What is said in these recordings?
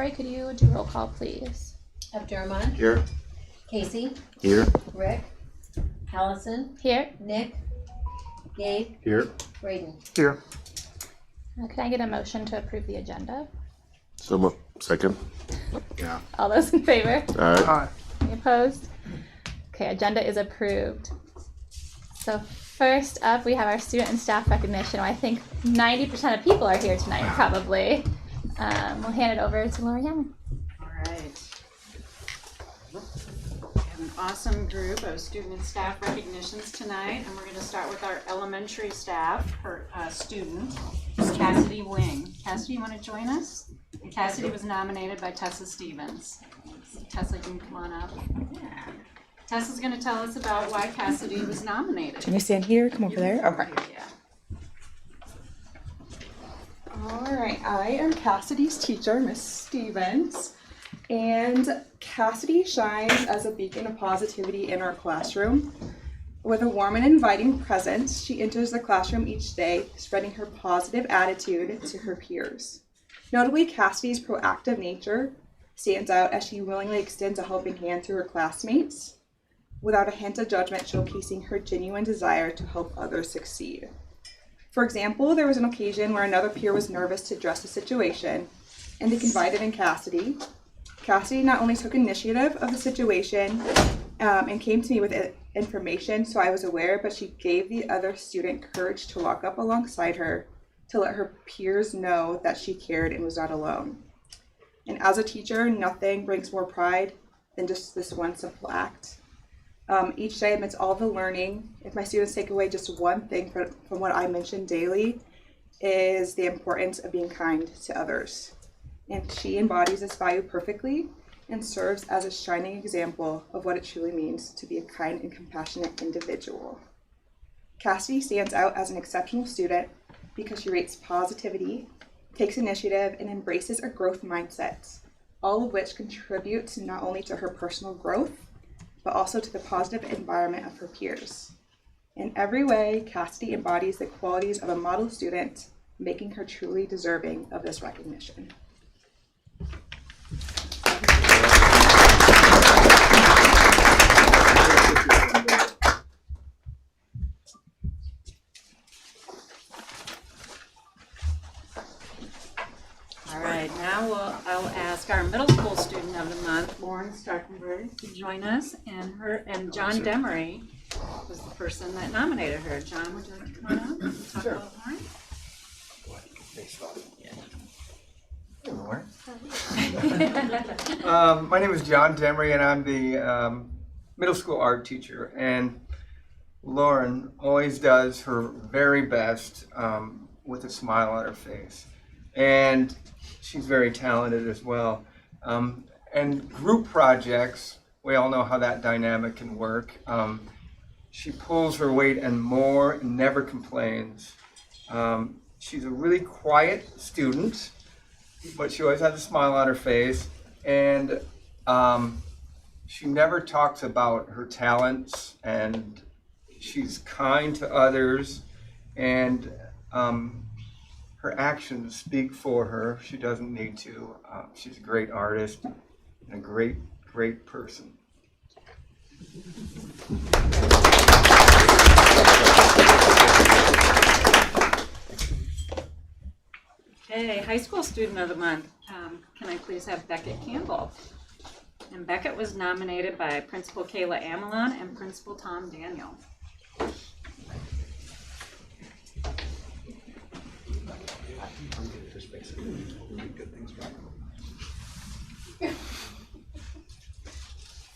Lori, could you do roll call, please? Abdurrahman. Here. Casey. Here. Rick. Allison. Here. Nick. Gabe. Here. Braden. Here. Can I get a motion to approve the agenda? So second. Yeah. All those in favor? All right. Any opposed? Okay, agenda is approved. So first up, we have our student and staff recognition. I think 90% of people are here tonight, probably. We'll hand it over to Lori Hammond. All right. We have an awesome group of student and staff recognitions tonight, and we're going to start with our elementary staff, her student, Cassidy Wing. Cassidy, you want to join us? And Cassidy was nominated by Tessa Stevens. So Tessa, can you come on up? Yeah. Tessa's going to tell us about why Cassidy was nominated. Can you stand here? Come over there. Okay. Yeah. All right. I am Cassidy's teacher, Miss Stevens. And Cassidy shines as a beacon of positivity in our classroom. With a warm and inviting presence, she enters the classroom each day, spreading her positive attitude to her peers. Notably, Cassidy's proactive nature stands out as she willingly extends a helping hand to her classmates, without a hint of judgment, showcasing her genuine desire to help others succeed. For example, there was an occasion where another peer was nervous to address the situation, and they confided in Cassidy. Cassidy not only took initiative of the situation and came to me with information so I was aware, but she gave the other student courage to walk up alongside her to let her peers know that she cared and was not alone. And as a teacher, nothing brings more pride than just this one simple act. Each day, amidst all the learning, if my students take away just one thing from what I mentioned daily, is the importance of being kind to others. And she embodies this value perfectly and serves as a shining example of what it truly means to be a kind and compassionate individual. Cassidy stands out as an exceptional student because she rates positivity, takes initiative, and embraces a growth mindset, all of which contribute not only to her personal growth, but also to the positive environment of her peers. In every way, Cassidy embodies the qualities of a model student, making her truly deserving of this recognition. All right, now I'll ask our middle school student of the month, Lauren Starkenberg, to join us, and John Demery was the person that nominated her. John, would you like to come on up and talk about Lauren? Hey, Lauren. My name is John Demery, and I'm the middle school art teacher. And Lauren always does her very best with a smile on her face. And she's very talented as well. And group projects, we all know how that dynamic can work. She pulls her weight and more and never complains. She's a really quiet student, but she always has a smile on her face. And she never talks about her talents, and she's kind to others, and her actions speak for her. She doesn't need to. She's a great artist and a great, great person. Okay, high school student of the month. Can I please have Beckett Campbell? And Beckett was nominated by Principal Kayla Amelon and Principal Tom Daniel.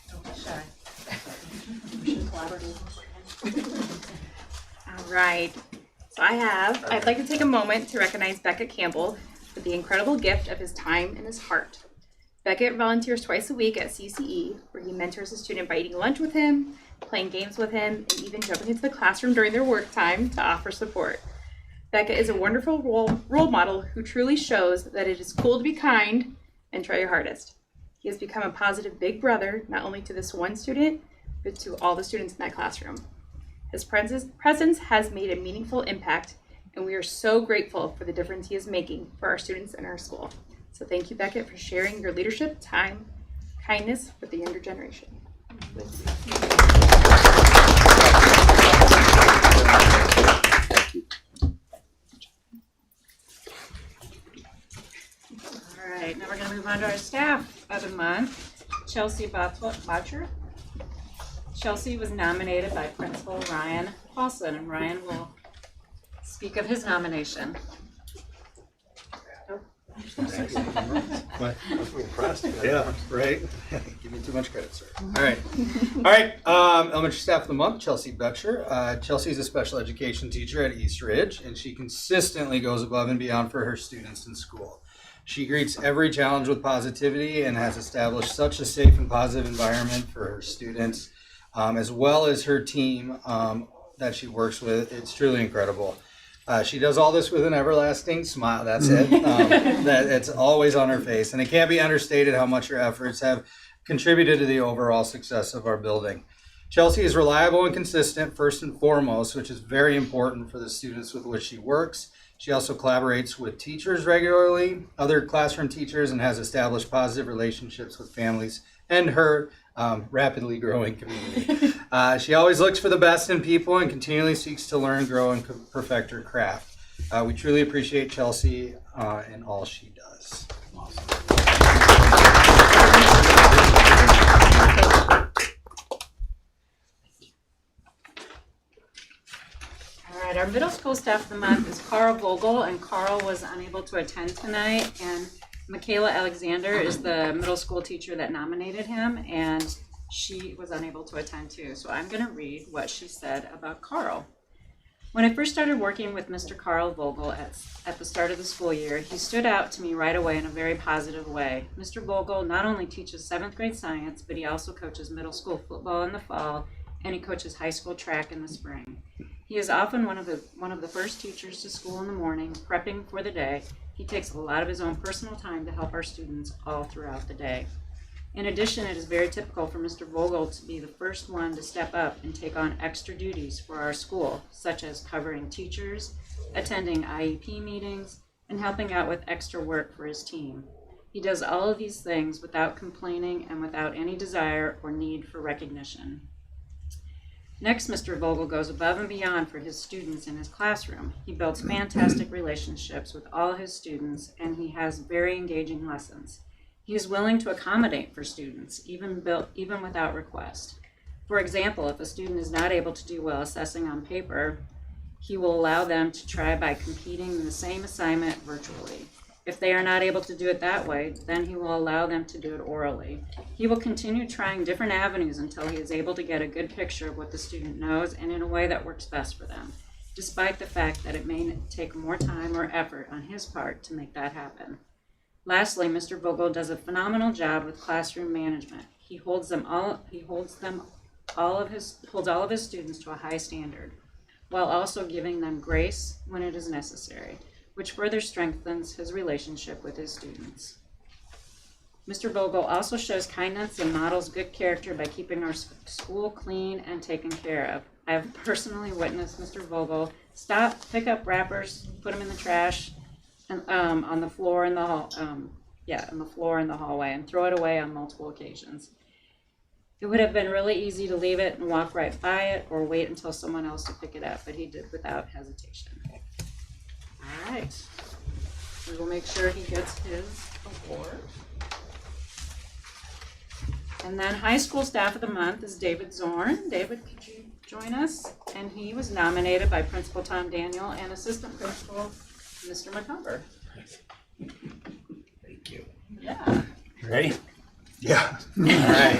Don't be shy. We should collaborate. All right. So I'd like to take a moment to recognize Beckett Campbell for the incredible gift of his time and his heart. Beckett volunteers twice a week at CCA, where he mentors a student by eating lunch with him, playing games with him, and even jumping into the classroom during their work time to offer support. Beckett is a wonderful role model who truly shows that it is cool to be kind and try your hardest. He has become a positive big brother, not only to this one student, but to all the students in that classroom. His presence has made a meaningful impact, and we are so grateful for the difference he is making for our students and our school. So thank you, Beckett, for sharing your leadership, time, kindness with the younger generation. All right, now we're going to move on to our staff of the month, Chelsea Botcher. Chelsea was nominated by Principal Ryan Paulson, and Ryan will speak of his nomination. Yeah, right. Give me too much credit, sir. All right. Elementary staff of the month, Chelsea Betcher. Chelsea is a special education teacher at East Ridge, and she consistently goes above and beyond for her students in school. She greets every challenge with positivity and has established such a safe and positive environment for her students, as well as her team that she works with. It's truly incredible. She does all this with an everlasting smile. That's it. It's always on her face. And it can't be understated how much her efforts have contributed to the overall success of our building. Chelsea is reliable and consistent, first and foremost, which is very important for the students with which she works. She also collaborates with teachers regularly, other classroom teachers, and has established positive relationships with families and her rapidly growing community. She always looks for the best in people and continually seeks to learn, grow, and perfect her craft. We truly appreciate Chelsea and all she does. All right, our middle school staff of the month is Carl Vogel, and Carl was unable to attend tonight, and Michaela Alexander is the middle school teacher that nominated him, and she was unable to attend too. So I'm going to read what she said about Carl. When I first started working with Mr. Carl Vogel at the start of the school year, he stood out to me right away in a very positive way. Mr. Vogel not only teaches 7th grade science, but he also coaches middle school football in the fall, and he coaches high school track in the spring. He is often one of the first teachers to school in the morning, prepping for the day. He takes a lot of his own personal time to help our students all throughout the day. In addition, it is very typical for Mr. Vogel to be the first one to step up and take on extra duties for our school, such as covering teachers, attending IEP meetings, and helping out with extra work for his team. He does all of these things without complaining and without any desire or need for recognition. Next, Mr. Vogel goes above and beyond for his students in his classroom. He builds fantastic relationships with all his students, and he has very engaging lessons. He is willing to accommodate for students, even without request. For example, if a student is not able to do well assessing on paper, he will allow them to try by competing in the same assignment virtually. If they are not able to do it that way, then he will allow them to do it orally. He will continue trying different avenues until he is able to get a good picture of what the student knows and in a way that works best for them, despite the fact that it may take more time or effort on his part to make that happen. Lastly, Mr. Vogel does a phenomenal job with classroom management. He holds all of his students to a high standard, while also giving them grace when it is necessary, which further strengthens his relationship with his students. Mr. Vogel also shows kindness and models good character by keeping our school clean and taken care of. I have personally witnessed Mr. Vogel stop, pick up wrappers, put them in the trash, and on the floor in the hallway, and throw it away on multiple occasions. It would have been really easy to leave it and walk right by it, or wait until someone else would pick it up, but he did without hesitation. All right, we will make sure he gets his award. And then high school staff of the month is David Zorn. David, could you join us? And he was nominated by Principal Tom Daniel and Assistant Principal Mr. McCumber. Thank you. Yeah. Ready? Yeah. All right.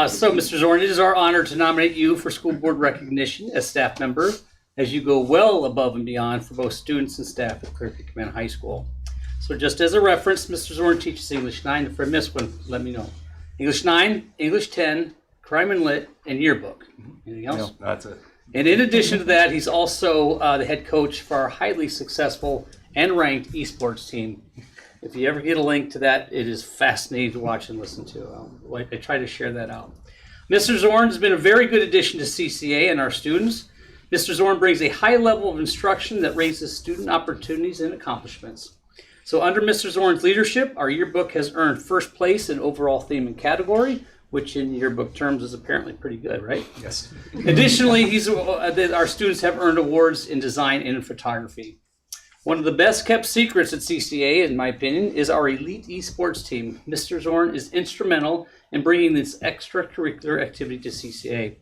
So, Mr. Zorn, it is our honor to nominate you for school board recognition as staff member, as you go well above and beyond for both students and staff at Clear Creek Command High School. So just as a reference, Mr. Zorn teaches English 9. If I miss one, let me know. English 9, English 10, Crime and Lit, and Yearbook. Anything else? No, that's it. And in addition to that, he's also the head coach for our highly successful and ranked esports team. If you ever get a link to that, it is fascinating to watch and listen to. I try to share that out. Mr. Zorn has been a very good addition to CCA and our students. Mr. Zorn brings a high level of instruction that raises student opportunities and accomplishments. So under Mr. Zorn's leadership, our yearbook has earned first place in overall theme and category, which in yearbook terms is apparently pretty good, right? Yes. Additionally, our students have earned awards in design and in photography. One of the best kept secrets at CCA, in my opinion, is our elite esports team. Mr. Zorn is instrumental in bringing this extracurricular activity to CCA.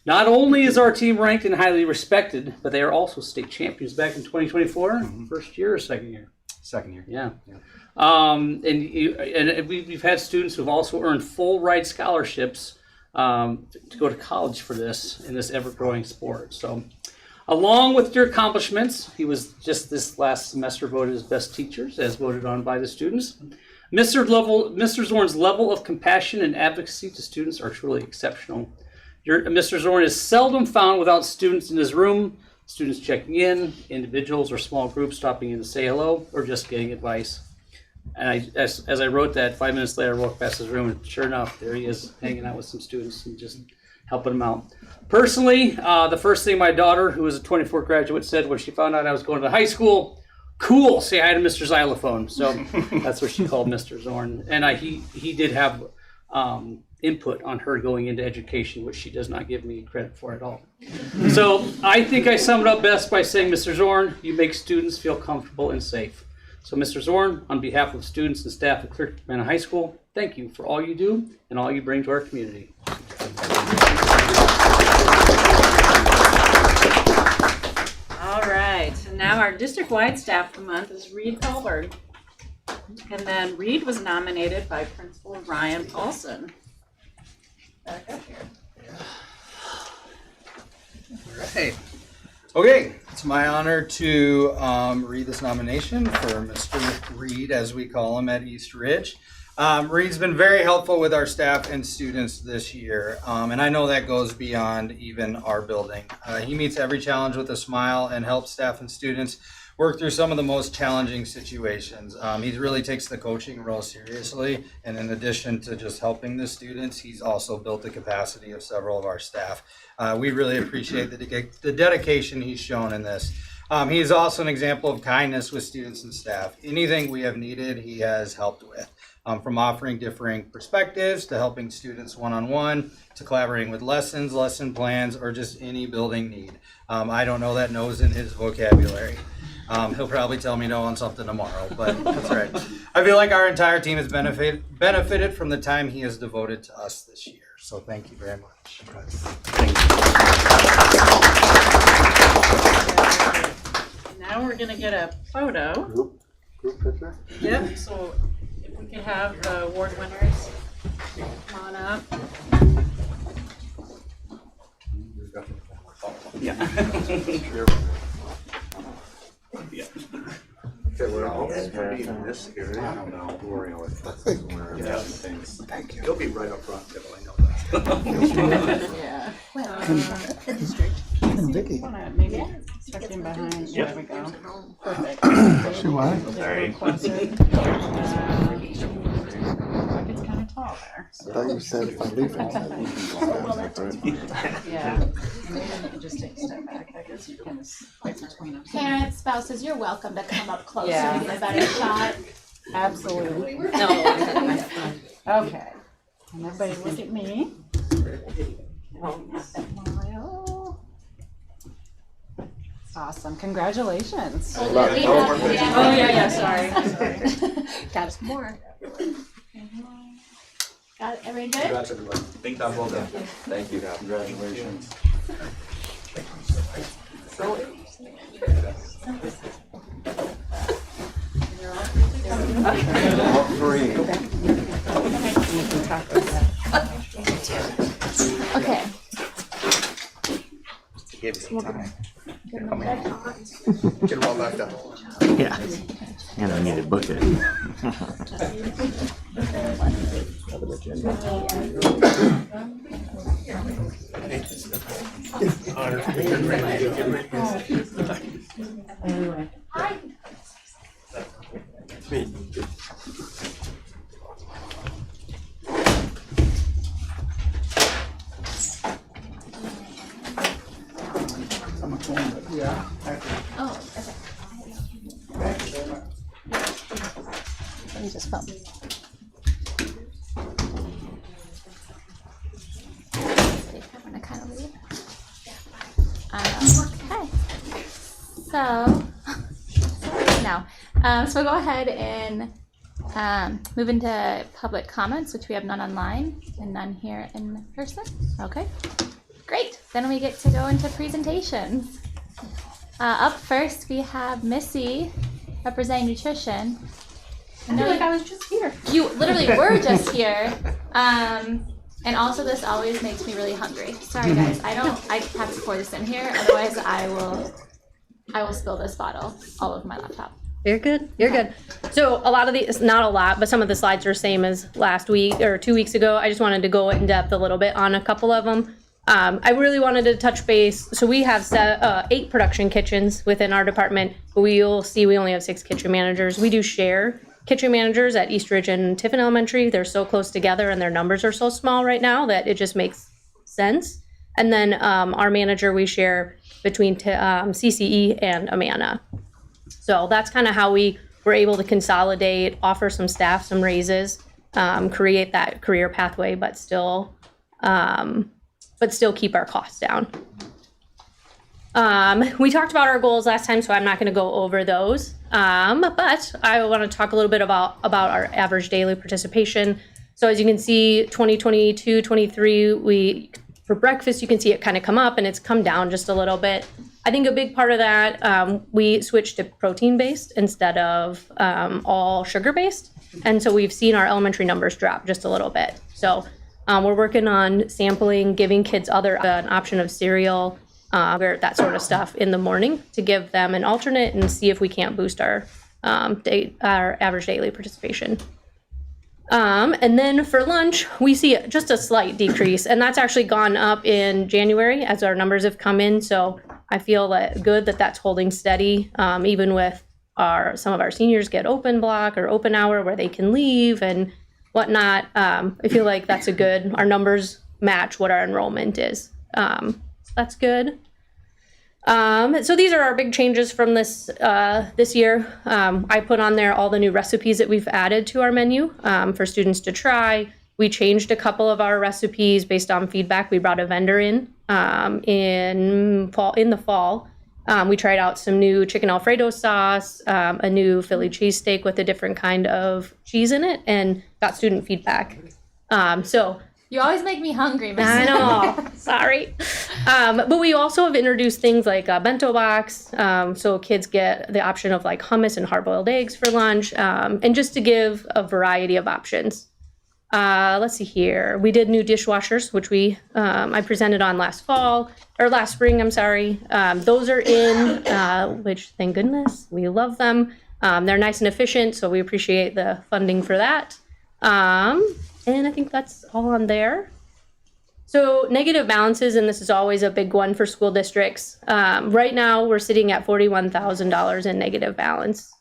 Not only is our team ranked and highly respected, but they are also state champions back in 2024. First year or second year? Second year. Yeah. And we've had students who've also earned full ride scholarships to go to college for this in this ever-growing sport. So along with your accomplishments, he was just this last semester voted as best teachers, as voted on by the students. Mr. Zorn's level of compassion and advocacy to students are truly exceptional. Mr. Zorn is seldom found without students in his room, students checking in, individuals or small groups stopping in to say hello, or just getting advice. And as I wrote that, 5 minutes later, I walked past his room, and sure enough, there he is, hanging out with some students and just helping them out. Personally, the first thing my daughter, who was a 24 graduate, said when she found out I was going to high school, "Cool, say hi to Mr. Xylophone." So that's what she called Mr. Zorn. And he did have input on her going into education, which she does not give me credit for at all. So I think I sum it up best by saying, Mr. Zorn, you make students feel comfortable and safe. So Mr. Zorn, on behalf of students and staff at Clear Creek Amana High School, thank you for all you do and all you bring to our community. All right, and now our district-wide staff of the month is Reed Colbert. And then Reed was nominated by Principal Ryan Paulson. Back up here. All right. Okay, it's my honor to read this nomination for Mr. Reed, as we call him at East Ridge. Reed's been very helpful with our staff and students this year, and I know that goes beyond even our building. He meets every challenge with a smile and helps staff and students work through some of the most challenging situations. He really takes the coaching role seriously, and in addition to just helping the students, he's also built the capacity of several of our staff. We really appreciate the dedication he's shown in this. He is also an example of kindness with students and staff. Anything we have needed, he has helped with. From offering differing perspectives to helping students one-on-one to collaborating with lessons, lesson plans, or just any building need. I don't know that no's in his vocabulary. He'll probably tell me no on something tomorrow, but that's all right. I feel like our entire team has benefited from the time he has devoted to us this year. So thank you very much. Thank you. Now we're gonna get a photo. Group picture? Yep, so if we could have the award winners come on up. Yeah. Okay, we're all in this area. I don't know. Worry with things. Thank you. You'll be right up front, Bill. I know that. Yeah. Vicky. Wanna maybe tuck in behind, there we go. Perfect. She what? Very closer. It's kind of tall there. I thought you said if I leave Yeah. And maybe you can just take a step back. I guess you can right between them. Parents, spouses, you're welcome to come up closer Yeah. to get a better shot. Absolutely. Okay. And everybody look at me. Smile. Awesome. Congratulations. Oh, yeah, sorry. Got us more. Got it, everybody good? Congrats, everybody. Think that well done. Thank you. Congratulations. All three. Okay. Give it time. Get them ready. Get them all left up. Yeah. And I need to book it. Oh, okay. use this phone. I'm gonna kind of leave. Okay. So now, so we'll go ahead and move into public comments, which we have none online and none here in person. Okay, great. Then we get to go into presentations. Up first, we have Missy representing nutrition. I feel like I was just here. You literally were just here. And also this always makes me really hungry. Sorry guys, I have to pour this in here, otherwise I will spill this bottle all over my laptop. You're good. You're good. So a lot of these, not a lot, but some of the slides are same as last week or 2 weeks ago. I just wanted to go in depth a little bit on a couple of them. I really wanted to touch base. So we have 8 production kitchens within our department, but you'll see we only have 6 kitchen managers. We do share kitchen managers at East Ridge and Tiffin Elementary. They're so close together and their numbers are so small right now that it just makes sense. And then our manager we share between CCE and Amana. So that's kind of how we were able to consolidate, offer some staff some raises, create that career pathway, but still keep our costs down. We talked about our goals last time, so I'm not going to go over those. But I want to talk a little bit about our average daily participation. So as you can see, 2022, 23, for breakfast, you can see it kind of come up and it's come down just a little bit. I think a big part of that, we switched to protein-based instead of all sugar-based. And so we've seen our elementary numbers drop just a little bit. So we're working on sampling, giving kids an option of cereal, that sort of stuff in the morning to give them an alternate and see if we can't boost our average daily participation. And then for lunch, we see just a slight decrease, and that's actually gone up in January as our numbers have come in. So I feel good that that's holding steady, even with some of our seniors get open block or open hour where they can leave and whatnot. I feel like that's our numbers match what our enrollment is. That's good. So these are our big changes from this year. I put on there all the new recipes that we've added to our menu for students to try. We changed a couple of our recipes based on feedback. We brought a vendor in the fall. We tried out some new chicken Alfredo sauce, a new Philly cheesesteak with a different kind of cheese in it, and got student feedback. You always make me hungry, Miss. I know. Sorry. But we also have introduced things like a bento box, so kids get the option of like hummus and hard-boiled eggs for lunch, and just to give a variety of options. Let's see here. We did new dishwashers, which I presented on last spring, I'm sorry. Those are in, which thank goodness, we love them. They're nice and efficient, so we appreciate the funding for that. And I think that's all on there. So negative balances, and this is always a big one for school districts. Right now, we're sitting at $41,000 in negative balances.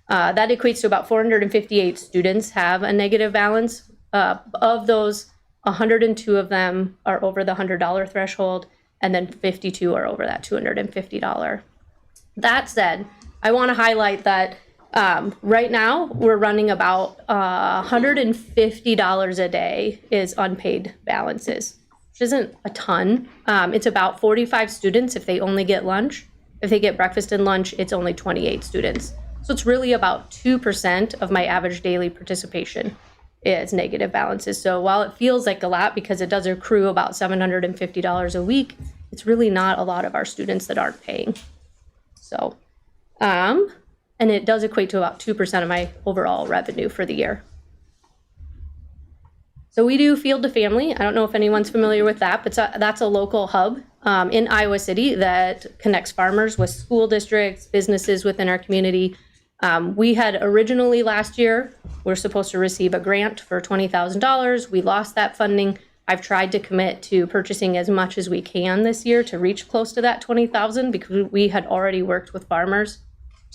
That equates to about 458 students have a negative balance. Of those, 102 of them are over the $100 threshold, and then 52 are over that $250. That said, I want to highlight that right now, we're running about $150 a day is unpaid balances, which isn't a ton. It's about 45 students if they only get lunch. If they get breakfast and lunch, it's only 28 students. So it's really about 2% of my average daily participation is negative balances. So while it feels like a lot because it does accrue about $750 a week, it's really not a lot of our students that aren't paying. So, and it does equate to about 2% of my overall revenue for the year. So we do Field to Family. I don't know if anyone's familiar with that, but that's a local hub in Iowa City that connects farmers with school districts, businesses within our community. We had originally last year, we're supposed to receive a grant for $20,000. We lost that funding. I've tried to commit to purchasing as much as we can this year to reach close to that $20,000 because we had already worked with farmers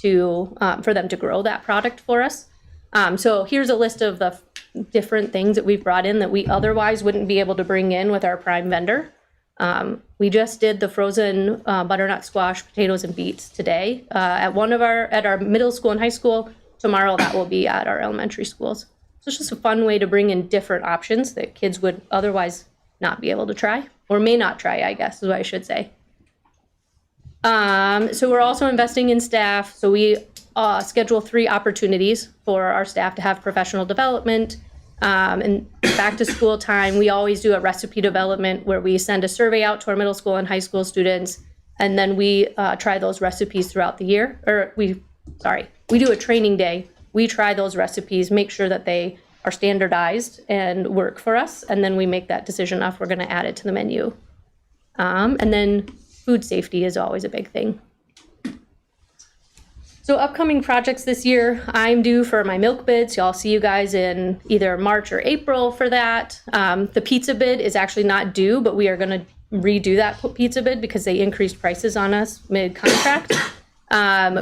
for them to grow that product for us. So here's a list of the different things that we've brought in that we otherwise wouldn't be able to bring in with our prime vendor. We just did the frozen butternut squash, potatoes, and beets today at our middle school and high school. tomorrow that will be at our elementary schools. So it's just a fun way to bring in different options that kids would otherwise not be able to try, or may not try, I guess is what I should say. So we're also investing in staff. So we schedule 3 opportunities for our staff to have professional development. And back to school time, we always do a recipe development where we send a survey out to our middle school and high school students, and then we try those recipes throughout the year. Or we do a training day. We try those recipes, make sure that they are standardized and work for us, and then we make that decision if we're going to add it to the menu. And then food safety is always a big thing. So upcoming projects this year, I'm due for my milk bid, so I'll see you guys in either March or April for that. The pizza bid is actually not due, but we are going to redo that pizza bid because they increased prices on us mid-contract.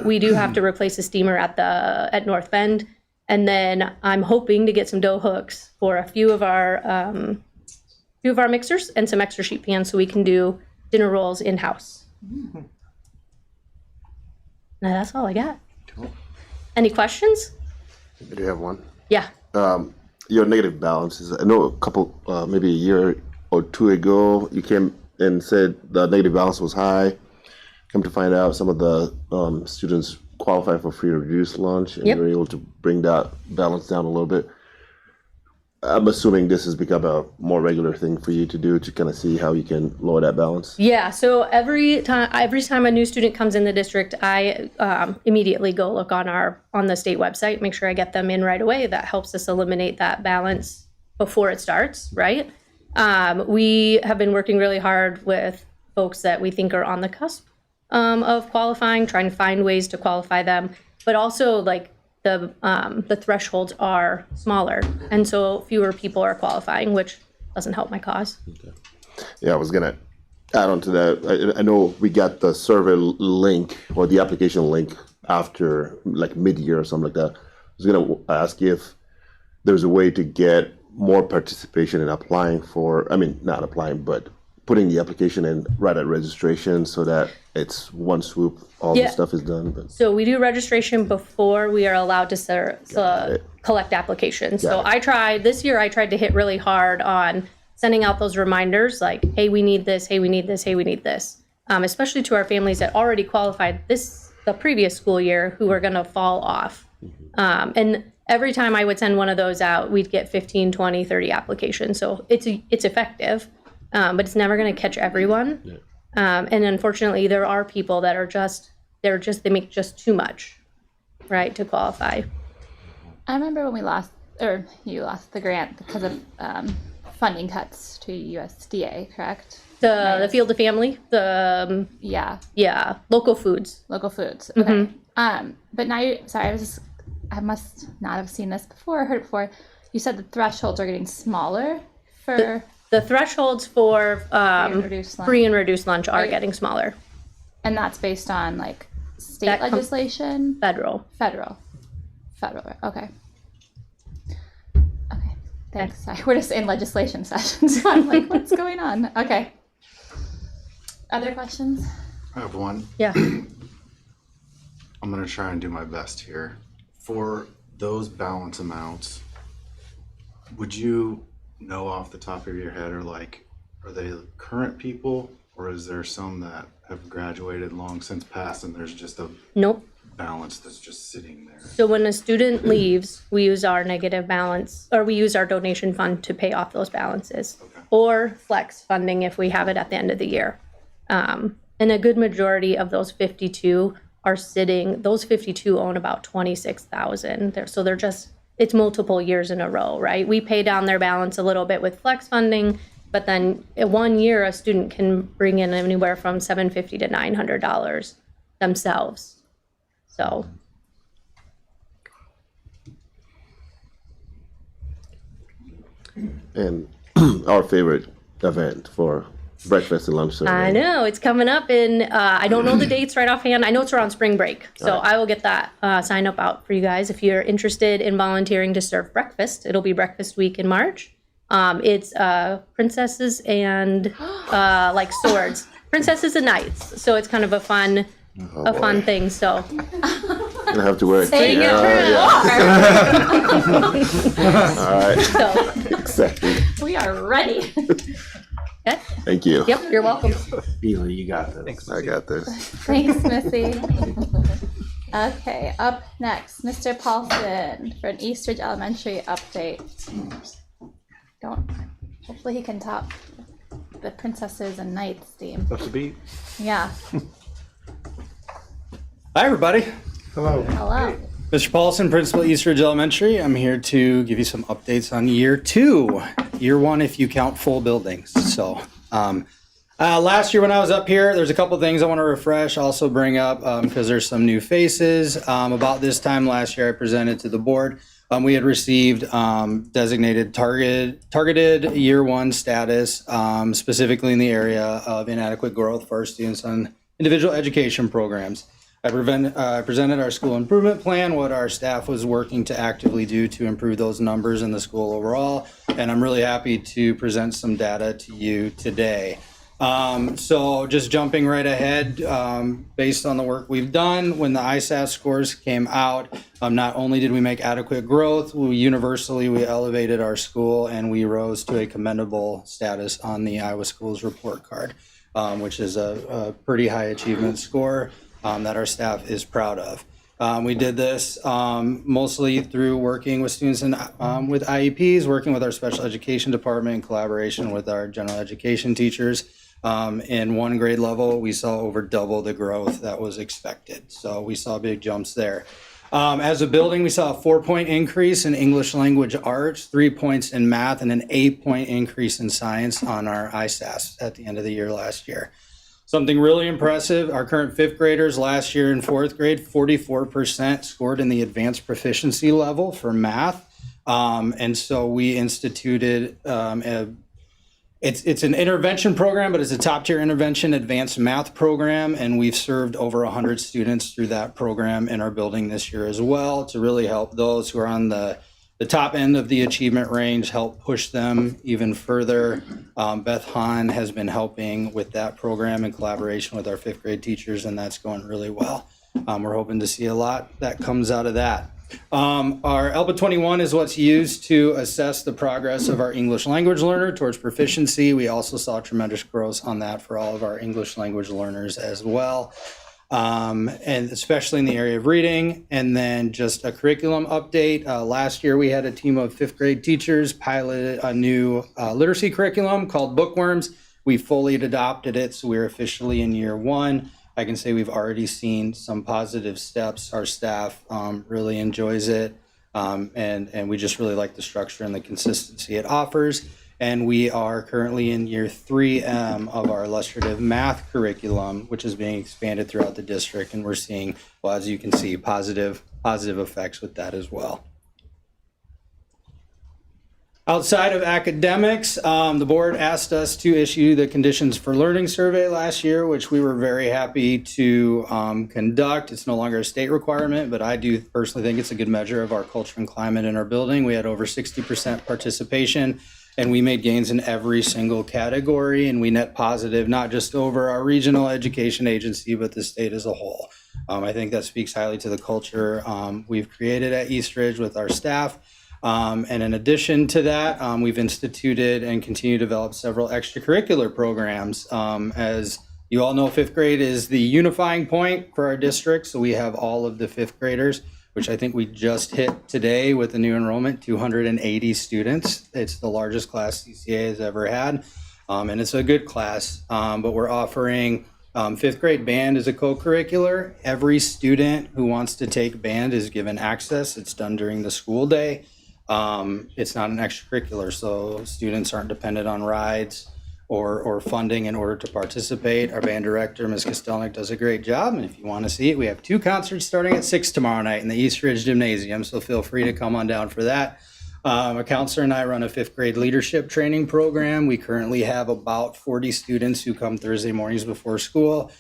We do have to replace a steamer at North Bend, and then I'm hoping to get some dough hooks for a few of our mixers and some extra sheet pans so we can do dinner rolls in-house. Now that's all I got. Cool. Any questions? I do have one. Yeah. Your negative balances. I know a couple, maybe a year or 2 ago, you came and said the negative balance was high. Come to find out, some of the students qualify for free or reduced lunch, and Yep. you were able to bring that balance down a little bit. I'm assuming this has become a more regular thing for you to do to kind of see how you can lower that balance. Yeah. So every time a new student comes in the district, I immediately go look on the state website, make sure I get them in right away. That helps us eliminate that balance before it starts, right? We have been working really hard with folks that we think are on the cusp of qualifying, trying to find ways to qualify them, but also like the thresholds are smaller, and so fewer people are qualifying, which doesn't help my cause. Okay. Yeah, I was gonna add on to that. I know we got the survey link or the application link after like mid-year or something like that. I was gonna ask you if there's a way to get more participation in applying for, I mean, not applying, but putting the application in right at registration so that it's one swoop, all the stuff is done. But So we do registration before we are allowed to collect applications. So this year I tried to hit really hard on sending out those reminders like, hey, we need this, hey, we need this, hey, we need this, especially to our families that already qualified the previous school year who are going to fall off. And every time I would send one of those out, we'd get 15, 20, 30 applications. So it's effective, but it's never going to catch everyone. Yeah. And unfortunately, there are people that are they make just too much, right, to qualify. I remember when you lost the grant because of funding cuts to USDA, correct? The Field of Family, local foods. Local foods, okay. But now I must not have seen this before, heard it before. You said the thresholds are getting smaller for... The thresholds for free and reduced lunch are Right. getting smaller. And that's based on like state legislation? Federal. Okay. Okay, thanks. Sorry. We're just in legislation session, so I'm like, what's going on? Okay. Other questions? I have one. Yeah. I'm going to try and do my best here. For those balance amounts, would you know off the top of your head, or like, are they current people, or is there some that have graduated long since passed and there's just a balance that's just sitting there? So when a student leaves, we use our negative balance, or we use our donation fund to pay off those balances, or flex funding if we have it at the end of the year. And a good majority of those 52 are sitting. Those 52 own about 26,000. So they're just. It's multiple years in a row, right? We pay down their balance a little bit with flex funding, but then in 1 year, a student can bring in anywhere from $750 to $900 themselves. So. and our favorite event for breakfast and lunch service. I know, it's coming up in, I don't know the dates right offhand. I know it's around spring break. So I will get that sign up out for you guys. If you're interested in volunteering to serve breakfast, it'll be breakfast week in March. It's princesses and like swords. Princesses and knights. So it's kind of a fun thing. So Gonna have to wear it. Say Yeah, it. All right. So, Exactly. We are ready. Thank you. yep, you're welcome. Beasley, you got this. I got this. Thanks, Missy. Okay, up next, Mr. Paulson for an Eastridge Elementary update. Hopefully he can top the princesses and knights theme. Up to beat. Yeah. Hi, everybody. Hello. Hello. Mr. Paulson, Principal Eastridge Elementary. I'm here to give you some updates on year 2. Year 1, if you count full buildings. So, last year when I was up here, there's a couple things I want to refresh, also bring up because there's some new faces. About this time last year, I presented to the board. We had received designated targeted year 1 status, specifically in the area of inadequate growth for our students on individual education programs. I presented our school improvement plan, what our staff was working to actively do to improve those numbers in the school overall, and I'm really happy to present some data to you today. So just jumping right ahead, based on the work we've done, when the ISAF scores came out, not only did we make adequate growth, we elevated our school and we rose to a commendable status on the Iowa Schools report card, which is a pretty high achievement score that our staff is proud of. We did this mostly through working with students with IEPs, working with our special education department in collaboration with our general education teachers. In 1 grade level, we saw over double the growth that was expected. So we saw big jumps there. As a building, we saw a 4-point increase in English language arts, 3 points in math, and an 8-point increase in science on our ISAS at the end of the year last year. Something really impressive, our current 5th graders last year in 4th grade, 44% scored in the advanced proficiency level for math. And so we instituted it's an intervention program, but it's a top tier intervention advanced math program. And we've served over 100 students through that program in our building this year as well to really help those who are on the top end of the achievement range, help push them even further. Beth Hahn has been helping with that program in collaboration with our 5th grade teachers, and that's going really well. We're hoping to see a lot that comes out of that. Our ELPA 21 is what's used to assess the progress of our English language learner towards proficiency. We also saw tremendous growth on that for all of our English language learners as well. And especially in the area of reading. And then just a curriculum update. Last year we had a team of 5th grade teachers piloted a new literacy curriculum called Bookworms. We fully adopted it, so we're officially in year 1. I can say we've already seen some positive steps. Our staff really enjoys it, and we just really like the structure and the consistency it offers. And we are currently in year 3M of our illustrative math curriculum, which is being expanded throughout the district. And we're seeing, well, as you can see, positive effects with that as well. Outside of academics, the board asked us to issue the conditions for learning survey last year, which we were very happy to conduct. It's no longer a state requirement, but I do personally think it's a good measure of our culture and climate in our building. We had over 60% participation. And we made gains in every single category, and we net positive, not just over our regional education agency, but the state as a whole. I think that speaks highly to the culture we've created at Eastridge with our staff. And in addition to that, we've instituted and continue to develop several extracurricular programs. As you all know, 5th grade is the unifying point for our district, so we have all of the 5th graders, which I think we just hit today with the new enrollment, 280 students. It's the largest class CCA has ever had, and it's a good class. But we're offering 5th grade band as a co-curricular. Every student who wants to take band is given access. It's done during the school day. It's not an extracurricular, so students aren't dependent on rides or funding in order to participate. Our band director, Ms. Kostelnik, does a great job, and if you want to see it, we have 2 concerts starting at 6 tomorrow night in the Eastridge Gymnasium, so feel free to come on down for that. A counselor and I run a 5th grade leadership training program. We currently have about 40 students who come Thursday mornings before school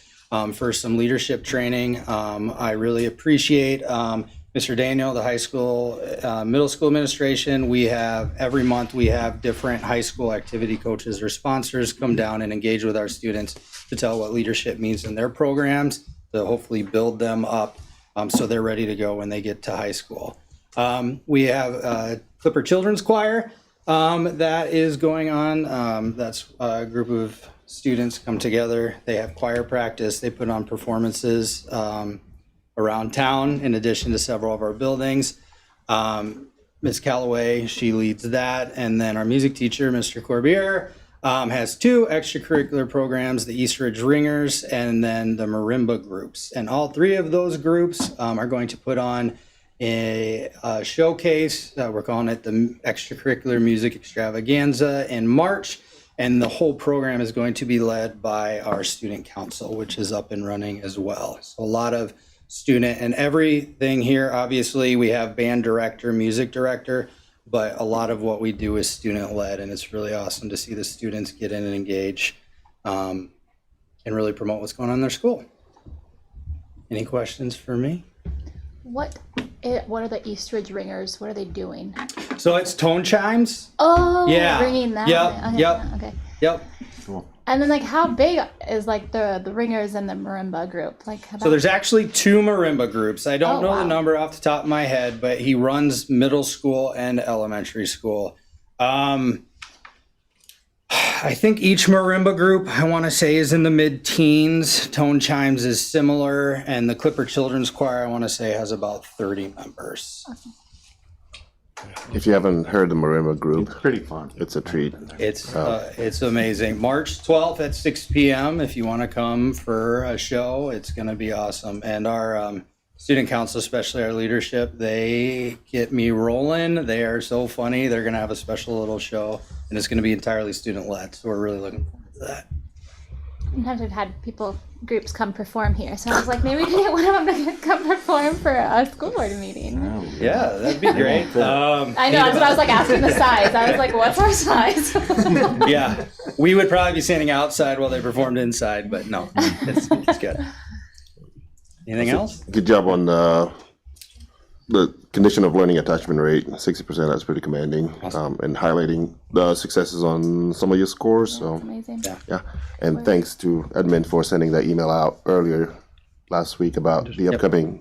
for some leadership training. I really appreciate Mr. Daniel, the high school, middle school administration. We have, every month, we have different high school activity coaches or sponsors come down and engage with our students to tell what leadership means in their programs, to hopefully build them up So they're ready to go when they get to high school. We have Clipper Children's Choir that is going on. That's a group of students come together. They have choir practice. They put on performances around town in addition to several of our buildings. Ms. Calloway, she leads that. And then our music teacher, Mr. Corbier, has 2 extracurricular programs, the East Ridge Ringers and then the Marimba groups. And all 3 of those groups are going to put on a showcase. We're calling it the Extracurricular Music Extravaganza in March. And the whole program is going to be led by our student council, which is up and running as well. So a lot of student and everything here. Obviously, we have band director, music director, but a lot of what we do is student led, and it's really awesome to see the students get in and engage and really promote what's going on in their school. Any questions for me? What are the East Ridge Ringers? What are they doing? So it's tone chimes. Oh, Yeah. ringing that. Yep. Okay, Yep. Okay. Yep. And then, like, how big is like the Ringers and the Marimba group? Like, So there's actually 2 marimba groups. I don't Oh, know wow. the number off the top of my head, but he runs middle school and elementary school. I think each marimba group, I want to say, is in the mid-teens. Tone Chimes is similar, and the Clipper Children's Choir, I want to say, has about 30 members. If you haven't heard the Marimba group, It's pretty fun. it's a treat. It's amazing. March 12th at 6 p.m. If you want to come for a show, it's going to be awesome. And our student council, especially our leadership, they get me rolling. They are so funny. They're going to have a special little show, and it's going to be entirely student-led. So we're really looking forward to that. Sometimes we've had groups come perform here, so I was like, maybe we can get one of them to come perform for a school board meeting. Yeah, that'd be great. I know, that's what I was like asking the size. I was like, what's our size? Yeah, we would probably be standing outside while they performed inside, but no, it's good. Anything else? Good job on the condition of learning attachment rate, 60%. That's pretty commanding, and highlighting the successes on some of your scores. So Amazing. yeah, and thanks to Edmund for sending that email out earlier last week about the upcoming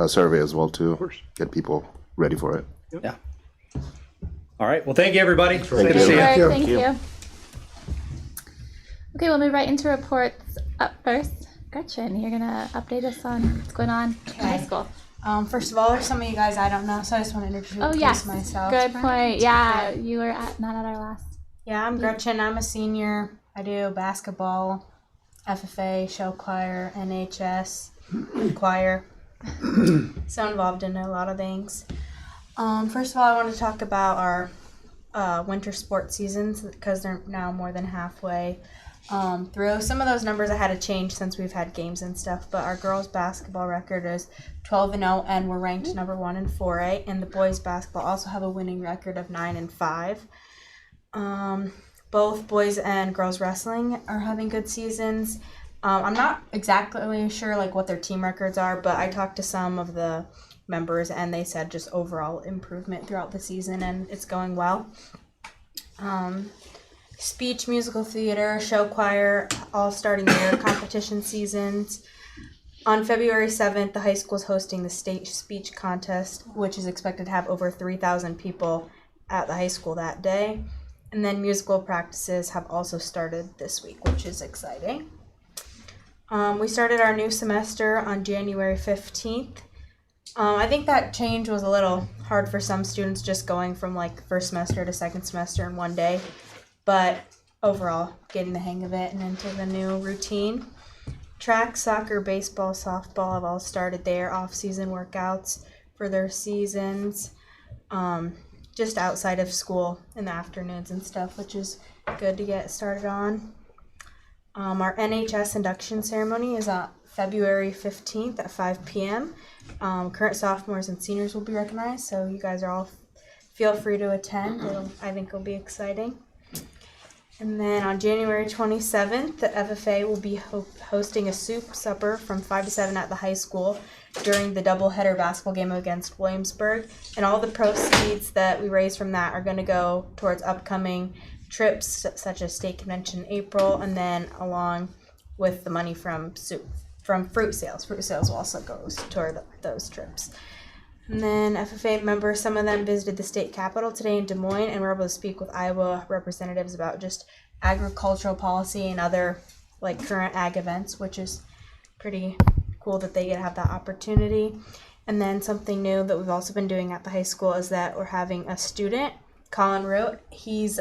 survey as well to get people ready for it. Yeah. All right. Well, thank you, everybody. Good Thank to you. see you. Thank you. Okay, we'll move right into reports. Up first, Gretchen, you're gonna update us on what's going on in high school. First of all, there's some of you guys I don't know, so I just want to introduce Oh yes, myself. good point. Yeah, you were not at our last. Yeah, I'm Gretchen. I'm a senior. I do basketball, FFA, show choir, NHS, choir. So involved in a lot of things. First of all, I want to talk about our winter sports seasons because they're now more than halfway through. Some of those numbers I had to change since we've had games and stuff, but our girls basketball record is 12-0 and we're ranked number 1 in 4A, and the boys basketball also have a winning record of 9-5. Both boys and girls wrestling are having good seasons. I'm not exactly sure like what their team records are, but I talked to some of the members and they said just overall improvement throughout the season and it's going well. Speech, musical theater, show choir, all starting their competition seasons. On February 7th, the high school is hosting the state speech contest, which is expected to have over 3,000 people at the high school that day. And then musical practices have also started this week, which is exciting. We started our new semester on January 15th. I think that change was a little hard for some students just going from like first semester to second semester in one day. But overall, getting the hang of it and into the new routine. Track, soccer, baseball, softball have all started their off-season workouts for their seasons, just outside of school in the afternoons and stuff, which is good to get started on. Our NHS induction ceremony is on February 15th at 5 p.m. Current sophomores and seniors will be recognized, so you guys are all feel free to attend. I think it'll be exciting. And then on January 27th, the FFA will be hosting a soup supper from 5 to 7 at the high school during the doubleheader basketball game against Williamsburg. And all the proceeds that we raise from that are going to go towards upcoming trips such as state convention in April, and then along with the money from soup from fruit sales. Fruit sales will also go toward those trips. And then FFA members, some of them visited the state capitol today in Des Moines and were able to speak with Iowa representatives about just agricultural policy and other like current ag events, which is pretty cool that they get to have that opportunity. And then something new that we've also been doing at the high school is that we're having a student, Colin Root. He's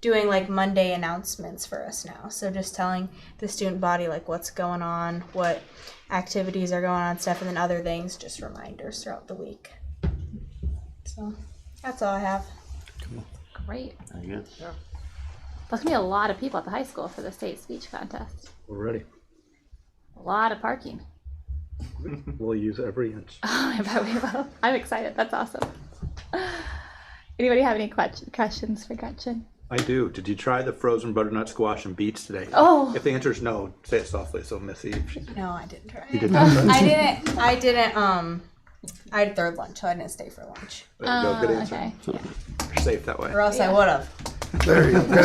doing like Monday announcements for us now. So just telling the student body like what's going on, what activities are going on, stuff, and then other things, just reminders throughout the week. So that's all I have. Great. Very good. There's gonna be a lot of people at the high school for the state speech contest. We're ready. A lot of parking. We'll use every inch. Oh, I bet we will. I'm excited. That's awesome. Anybody have any questions for Gretchen? I do. Did you try the frozen butternut squash and beets today? Oh. If the answer is no, say it softly so Missy. No, I didn't try. You did not try? I didn't. I had third lunch, so I didn't stay for lunch. There you go. Good answer. Okay. You're safe that way. Or else I would have. There you go. Good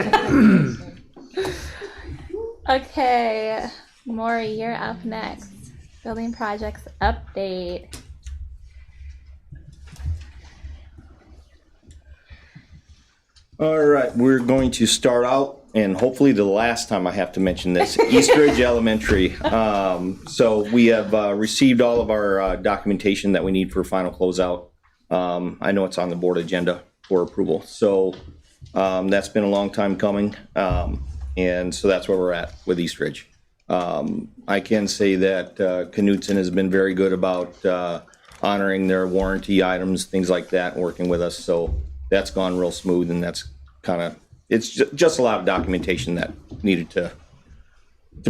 answer. Okay, Maury, you're up next. Building projects update. All right, we're going to start out, and hopefully the last time I have to mention this, East Ridge Elementary. So we have received all of our documentation that we need for final closeout. I know it's on the board agenda for approval. So that's been a long time coming, and so that's where we're at with East Ridge. I can say that Knutson has been very good about honoring their warranty items, things like that, working with us. So that's gone real smooth, and that's kind of, it's just a lot of documentation that needed to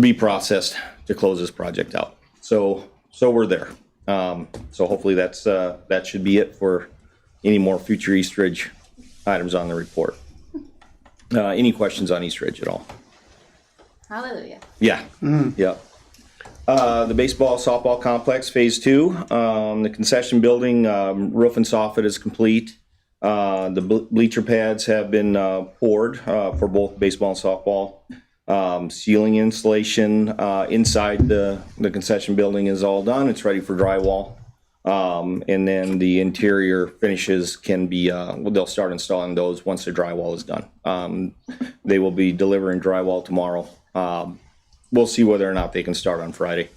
be processed to close this project out. So we're there. So hopefully that should be it for any more future East Ridge items on the report. Any questions on East Ridge at all? Hallelujah. Yeah. Yeah. The baseball softball complex phase 2, the concession building roof and soffit is complete. The bleacher pads have been poured for both baseball and softball. Ceiling insulation inside the concession building is all done. It's ready for drywall. And then the interior finishes can be, they'll start installing those once the drywall is done. They will be delivering drywall tomorrow. We'll see whether or not they can start on Friday.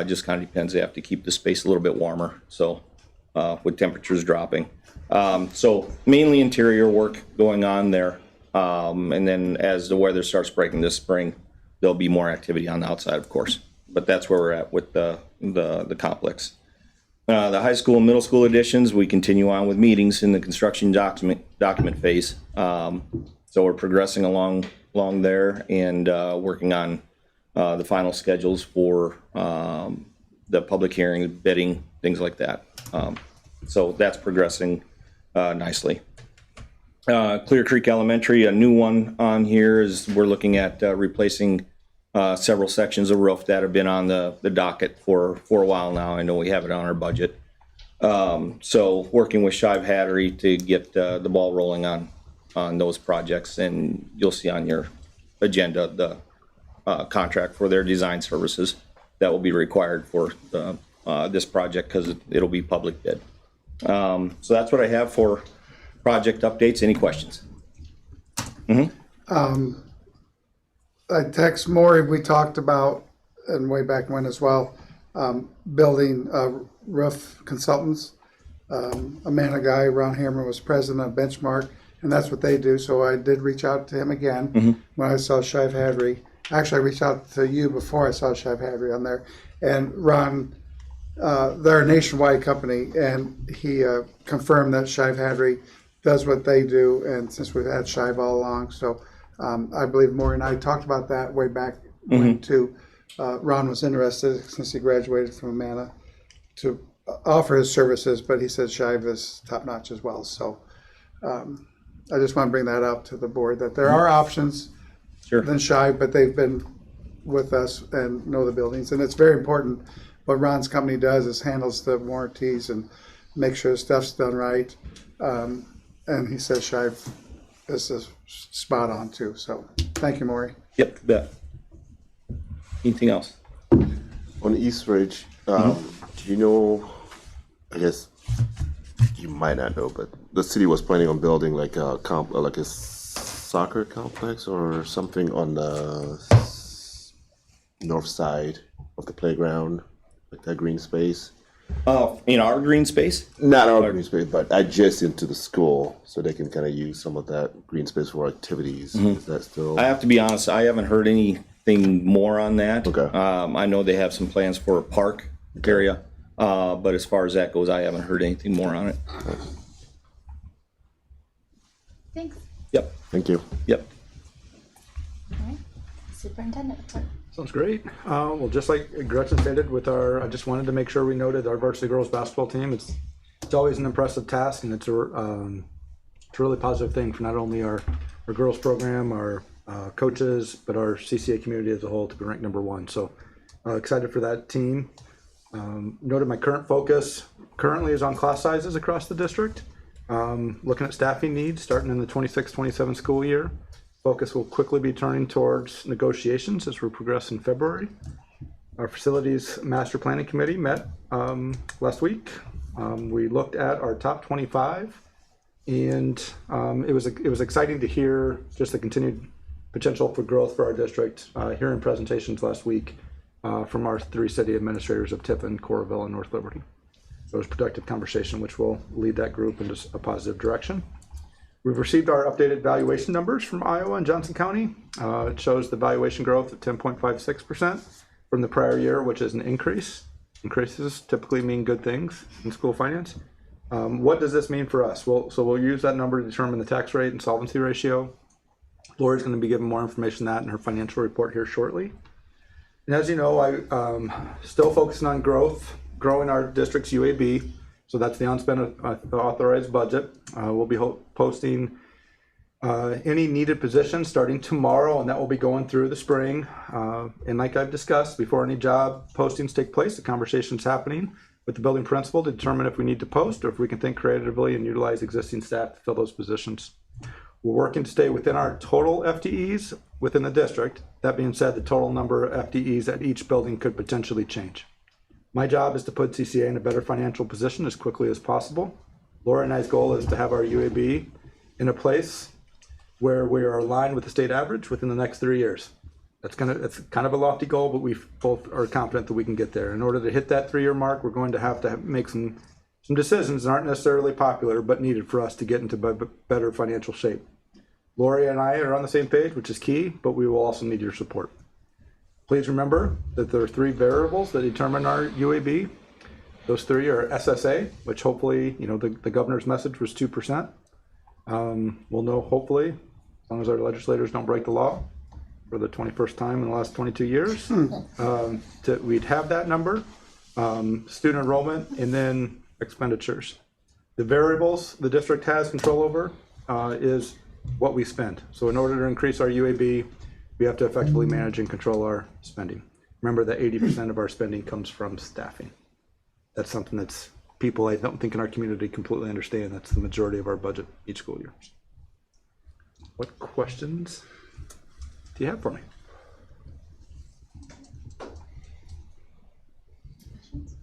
Just kind of depends. They have to keep the space a little bit warmer. So with temperatures dropping. So mainly interior work going on there. And then as the weather starts breaking this spring, there'll be more activity on the outside, of course. But that's where we're at with the complex. The high school and middle school additions, we continue on with meetings in the construction document phase. So we're progressing along there and working on the final schedules for the public hearings, bidding, things like that. So that's progressing nicely. Clear Creek Elementary, a new one on here is we're looking at replacing several sections of roof that have been on the docket for a while now. I know we have it on our budget. So working with Shive Hattery to get the ball rolling on those projects, and you'll see on your agenda the contract for their design services that will be required for this project because it'll be public bid. So that's what I have for project updates. Any questions? I text Maury, we talked about, and way back when as well, building roof consultants. Amana guy, Ron Hammer, was president of Benchmark, and that's what they do. So I did reach out to him again when I saw Shive Hattery. Actually, I reached out to you before I saw Shive Hattery on there. And Ron, they're a nationwide company, and he confirmed that Shive Hattery does what they do, and since we've had Shive all along, so I believe Maury and I talked about that way back when too. Ron was interested, since he graduated from Amana, to offer his services, but he said Shive is top notch as well. So I just want to bring that up to the board, that there are options than Shive, but they've been with us and know the buildings, and it's very important. What Ron's company does is handles the warranties and make sure stuff's done right. And he says Shive is spot on too. So thank you, Maury. Yep, bet. Anything else? On East Ridge, do you know, I guess you might not know, but the city was planning on building like a like a soccer complex or something on the north side of the playground, like that green space. In our green space? Not our green space, but adjacent to the school, so they can kind of use some of that green space for activities. Is that still? I have to be honest, I haven't heard anything more on that. Okay. I know they have some plans for a park area, but as far as that goes, I haven't heard anything more on it. Thanks. Yep. Thank you. Yep. All right. Superintendent report. Sounds great. Well, just like Gretchen stated, I just wanted to make sure we noted our varsity girls basketball team. It's always an impressive task, and it's a really positive thing for not only our girls program, our coaches, but our CCA community as a whole to be ranked #1. So excited for that team. Noted my current focus currently is on class sizes across the district. Looking at staffing needs starting in the 26-27 school year. Focus will quickly be turning towards negotiations as we progress in February. Our facilities master planning committee met last week. We looked at our top 25, and it was exciting to hear just the continued potential for growth for our district. Hearing presentations last week from our 3 city administrators of Tiffin, Coralville, and North Liberty. So it was a productive conversation, which will lead that group into a positive direction. We've received our updated valuation numbers from Iowa and Johnson County. It shows the valuation growth of 10.56% from the prior year, which is an increase. Increases typically mean good things in school finance. What does this mean for us? Well, so we'll use that number to determine the tax rate and solvency ratio. Lori's going to be giving more information on that in her financial report here shortly. And as you know, I'm still focusing on growing our district's UAB. So that's the unspent authorized budget. We'll be posting any needed positions starting tomorrow, and that will be going through the spring. And like I've discussed, before any job postings take place, the conversation's happening with the building principal to determine if we need to post or if we can think creatively and utilize existing staff to fill those positions. We're working to stay within our total FTEs within the district. That being said, the total number of FTEs at each building could potentially change. My job is to put CCA in a better financial position as quickly as possible. Laura and I's goal is to have our UAB in a place where we are aligned with the state average within the next 3 years. It's kind of a lofty goal, but we both are confident that we can get there. In order to hit that 3-year mark, we're going to have make some decisions that aren't necessarily popular, but needed for us to get into better financial shape. Lori and I are on the same page, which is key, but we will also need your support. Please remember that there are 3 variables that determine our UAB. Those 3 are SSA, which hopefully, the governor's message was 2%. We'll know hopefully, as long as our legislators don't break the law for the 21st time in the last 22 years, we'd have that number, student enrollment, and then expenditures. The variables the district has control over is what we spend. So in order to increase our UAB, we have to effectively manage and control our spending. Remember that 80% of our spending comes from staffing. That's something that's people I don't think in our community completely understand. That's the majority of our budget each school year. What questions do you have for me?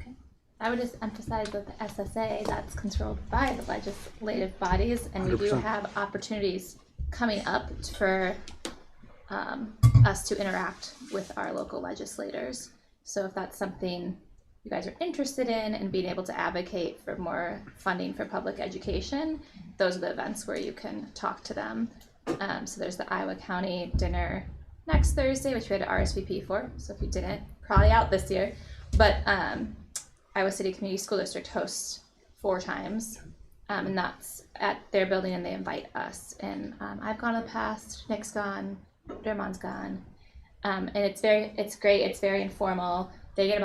Okay. I would just emphasize that the SSA, that's controlled by the legislative bodies, and we do 100%. have opportunities coming up for us to interact with our local legislators. So if that's something you guys are interested in and being able to advocate for more funding for public education, those are the events where you can talk to them. So there's the Iowa County dinner next Thursday, which we had to RSVP for. So if you didn't, probably out this year. But Iowa City Community School District hosts 4 times. And that's at their building, and they invite us. And I've gone in the past, Nick's gone, Dermon's gone. And it's great, it's very informal. They get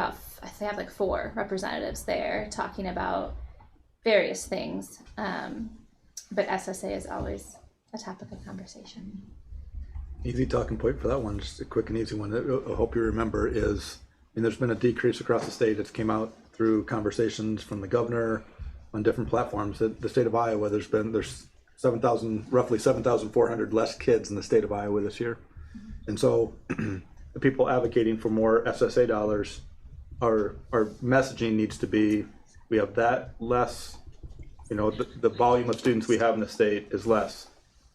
they have like 4 representatives there talking about various things. But SSA is always a topic of conversation. Easy talking point for that one, just a quick and easy one that I hope you remember is, there's been a decrease across the state. It's came out through conversations from the governor on different platforms. The state of Iowa, there's roughly 7,400 less kids in the state of Iowa this year. And so the people advocating for more SSA dollars, our messaging needs to be, we have that less, the volume of students we have in the state is less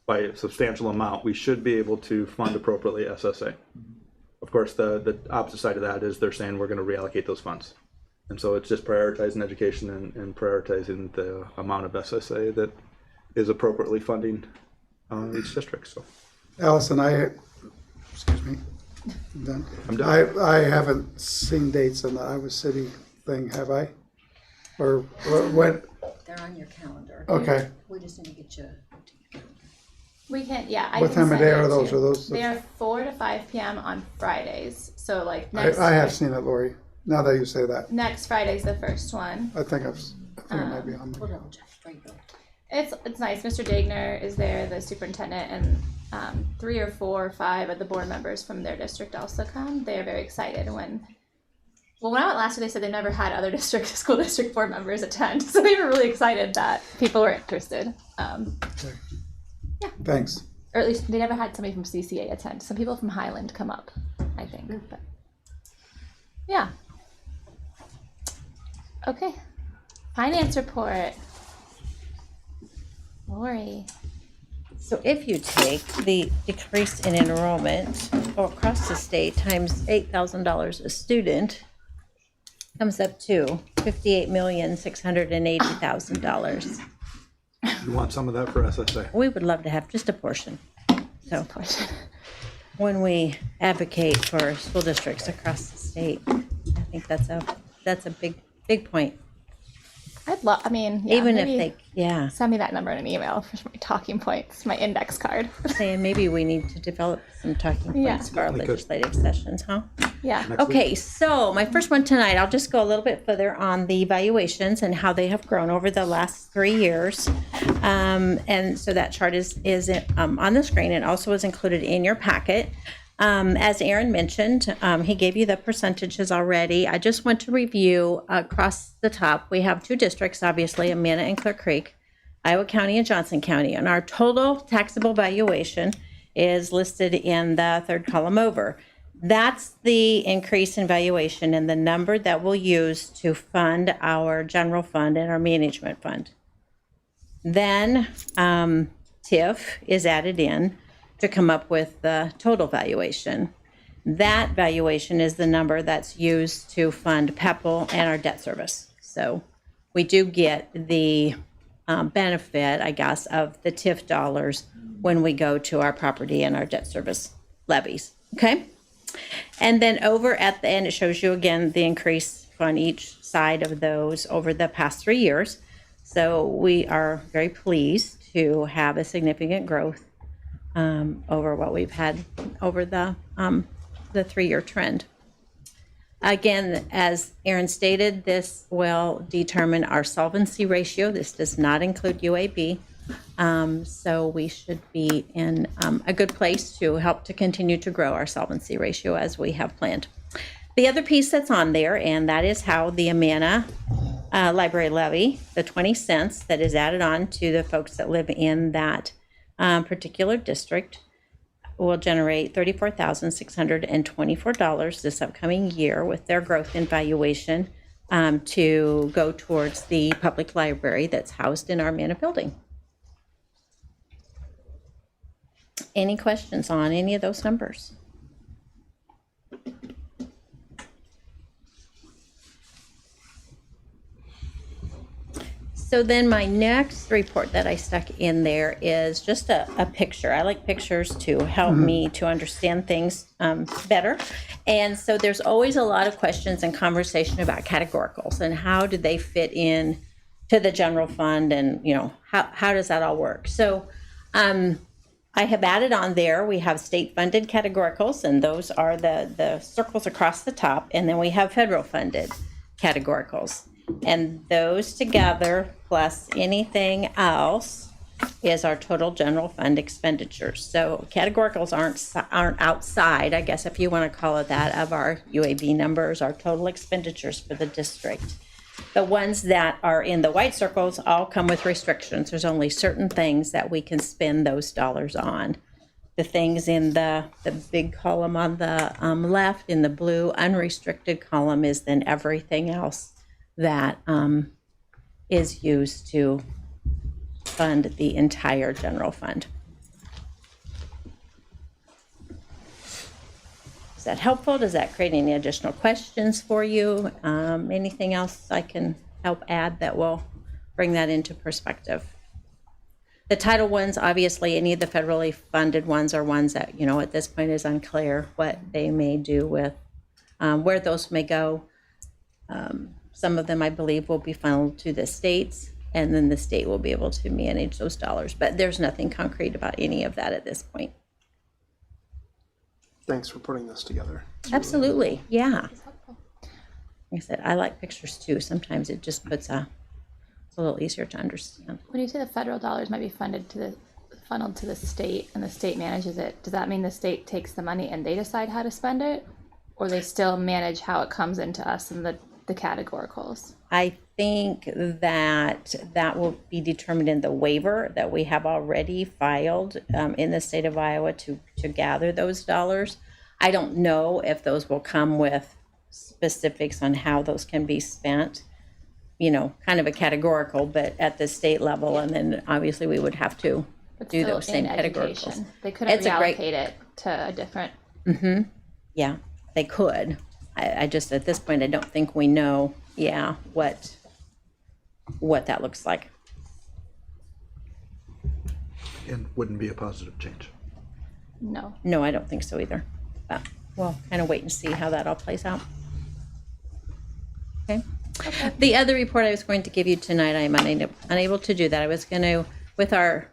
by a substantial amount. We should be able to fund appropriately SSA. Of course, the opposite side of that is they're saying we're going to reallocate those funds. And so it's just prioritizing education and prioritizing the amount of SSA that is appropriately funding each district. So, Allison, excuse me. I'm done. I'm done. I haven't seen dates on the Iowa City thing, have I? Or when? They're on your calendar. Okay. We just need to get you. We can, yeah. I What can time of send day it are those? to- Are those? They are 4 to 5 p.m. on Fridays. So like next. I have seen it, Lori. Now that you say that, Next Friday's the first one. I think it might be on there. Hold on, Jeff. There you go. It's nice. Mr. Dagner is there, the superintendent, and 3 or 4 or 5 of the board members from their district also come. They are very excited when I went last year, they said they've never had other school district board members attend, so they were really excited that people were interested. Yeah. Thanks. Or at least they never had somebody from CCA attend. Some people from Highland come up, I think. But yeah. Okay. Finance report. Lori. So if you take the decrease in enrollment across the state times $8,000 a student, comes up to $58,680,000. You want some of that for SSA? We would love to have just a portion. So when we advocate for school districts across the state, I think that's a big point. I'd love, yeah, even if maybe they, send me that number in an email for my talking points, my index card. Saying maybe we need to develop some talking points for our legislative sessions, huh? Yeah. Okay, so my first one tonight, I'll just go a little bit further on the evaluations and how they have grown over the last 3 years. And so that chart is on the screen and also is included in your packet. As Aaron mentioned, he gave you the percentages already. I just want to review across the top. We have 2 districts, obviously, Amana and Clear Creek, Iowa County and Johnson County. And our total taxable valuation is listed in the 3rd column over. That's the increase in valuation and the number that we'll use to fund our general fund and our management fund. Then TIF is added in to come up with the total valuation. That valuation is the number that's used to fund PEPL and our debt service. So we do get the benefit, I guess, of the TIF dollars when we go to our property and our debt service levies, okay? And then over at the end, it shows you again the increase on each side of those over the past 3 years. So we are very pleased to have a significant growth over what we've had over the 3-year trend. Again, as Aaron stated, this will determine our solvency ratio. This does not include UAB. So we should be in a good place to help to continue to grow our solvency ratio as we have planned. The other piece that's on there, and that is how the Amana library levy, the 20 cents that is added on to the folks that live in that particular district, will generate $34,624 this upcoming year with their growth in valuation to go towards the public library that's housed in our Amana building. Any questions on any of those numbers? So then my next report that I stuck in there is just a picture. I like pictures to help me to understand things better. And so there's always a lot of questions and conversation about categoricals and how do they fit in to the general fund and, how does that all work? So I have added on there, we have state funded categoricals, and those are the circles across the top. And then we have federal funded categoricals. And those together, plus anything else, is our total general fund expenditures. So categoricals aren't outside, I guess if you want to call it that, of our UAB numbers, our total expenditures for the district. The ones that are in the white circles all come with restrictions. There's only certain things that we can spend those dollars on. the things in the big column on the left. In the blue unrestricted column is then everything else that is used to fund the entire general fund. Is that helpful? Does that create any additional questions for you? Anything else I can help add that will bring that into perspective? The Title ones, obviously, any of the federally funded ones are ones that, you know, at this point is unclear what they may do with, where those may go. Some of them, I believe, will be funneled to the states, and then the state will be able to manage those dollars. But there's nothing concrete about any of that at this point. Thanks for putting this together. Absolutely, yeah. Like I said, I like pictures too. Sometimes it just puts it's a little easier to understand. When you say the federal dollars might be funneled to the state and the state manages it, does that mean the state takes the money and they decide how to spend it, or they still manage how it comes into us in the categoricals? I think that will be determined in the waiver that we have already filed in the state of Iowa to gather those dollars. I don't know if those will come with specifics on how those can be spent, you know, kind of a categorical, but at the state level, and then obviously we would have to do those same categoricals. They couldn't reallocate it to a different. Yeah, they could. I just, at this point, I don't think we know, what that looks like. And wouldn't be a positive change. No. No, I don't think so either. But we'll kind of wait and see how that all plays out. Okay. The other report I was going to give you tonight, I'm unable to do that. I was going to, with our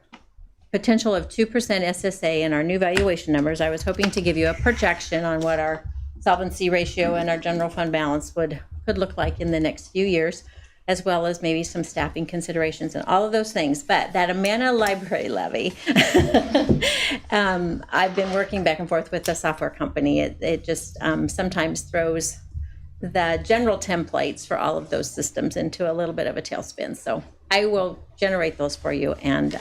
potential of 2% SSA and our new valuation numbers, I was hoping to give you a projection on what our solvency ratio and our general fund balance could look like in the next few years, as well as maybe some staffing considerations and all of those things. But that Amana library levy, I've been working back and forth with the software company. It just sometimes throws the general templates for all of those systems into a little bit of a tailspin. So I will generate those for you and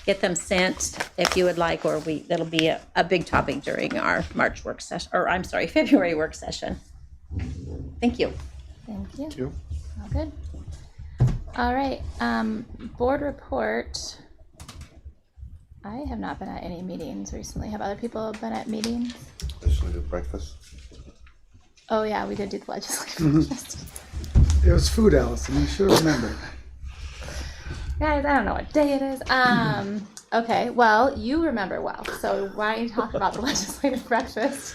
get them sent if you would like, or that'll be a big topic during our February work session. Thank you. Thank you. Thank you. All good. All right, board report. I have not been at any meetings recently. Have other people been at meetings? Legislative breakfast. Oh yeah, we did do the legislative breakfast. It was food, Allison. You should remember. Guys, I don't know what day it is. Okay, well, you remember well. So why don't you talk about the legislative breakfast?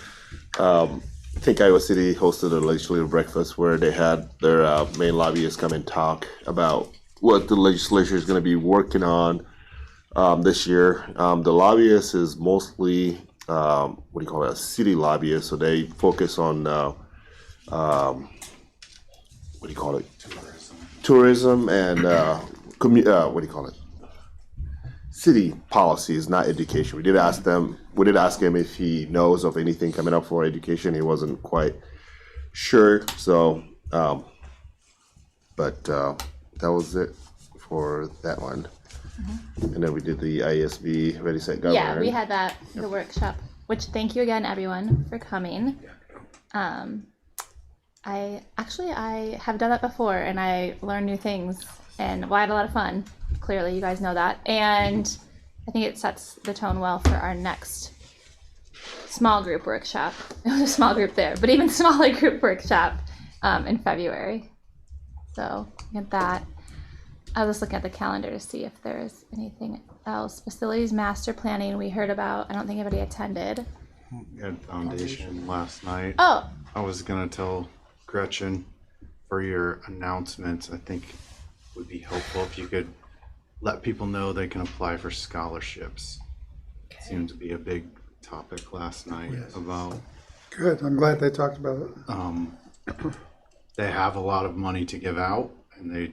I think Iowa City hosted a legislative breakfast where they had their main lobbyists come and talk about what the legislature is going to be working on this year. The lobbyist is mostly, a city lobbyist. So they focus on, tourism and, city policies, not education. We did ask him if he knows of anything coming up for education. He wasn't quite sure. So, but that was it for that one. And then we did the ISB Ready Set Govern. Yeah, we had the workshop, which thank you again, everyone, for coming. I have done that before and I learned new things and I had a lot of fun. Clearly, you guys know that. And I think it sets the tone well for our next small group workshop. It was a small group there, but even smaller group workshop in February. So get that. I was looking at the calendar to see if there's anything else. Facilities master planning we heard about. I don't think anybody attended. We had foundation last night. Oh. I was gonna tell Gretchen for your announcements, I think it would be helpful if you could let people know they can apply for scholarships. Okay. Seemed to be a big topic last night about. Good, I'm glad they talked about it. They have a lot of money to give out and they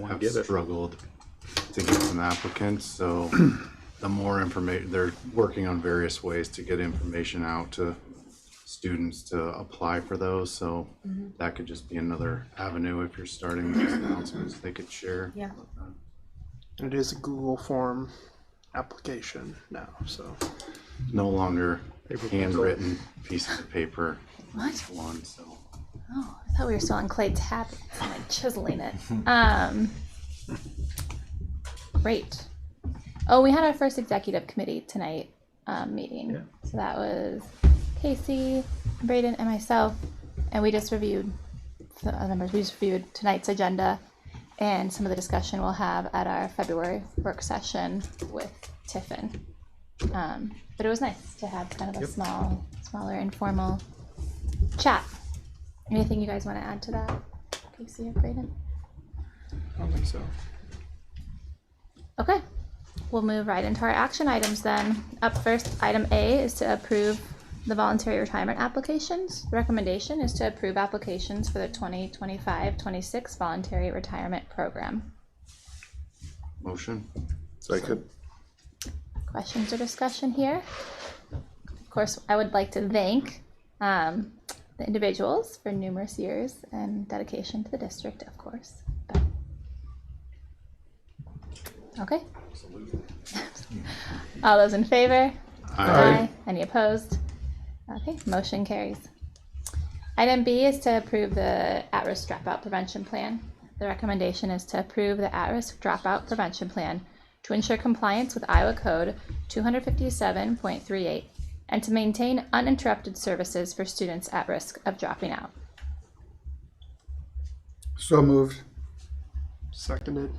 have struggled to get some applicants. So the more information, they're working on various ways to get information out to students to apply for those. So that could just be another avenue if you're starting these announcements they could share. Yeah. It is a Google form. application now, so. No longer Paper handwritten pieces of paper. What? One, so. Oh, I thought we were still on clay tablets and like chiseling it. Great. Oh, we had our first executive committee tonight meeting. Yeah. So that was Casey, Braden, and myself, and we just reviewed the numbers. We just reviewed tonight's agenda and some of the discussion we'll have at our February work session with Tiffin. But it was nice to have kind of a smaller, informal chat. Anything you guys want to add to that, Casey or Braden? I don't think so. Okay, we'll move right into our action items then. Up first, item A is to approve the voluntary retirement applications. The recommendation is to approve applications for the 2025-26 voluntary retirement program. Motion. Second. Questions or discussion here? Of course, I would like to thank the individuals for numerous years and dedication to the district, of course. But... Okay. All those in favor? Aye. Any opposed? Okay, motion carries. Item B is to approve the at-risk dropout prevention plan. The recommendation is to approve the at-risk dropout prevention plan to ensure compliance with Iowa Code 257.38 and to maintain uninterrupted services for students at risk of dropping out. So moved. Seconded.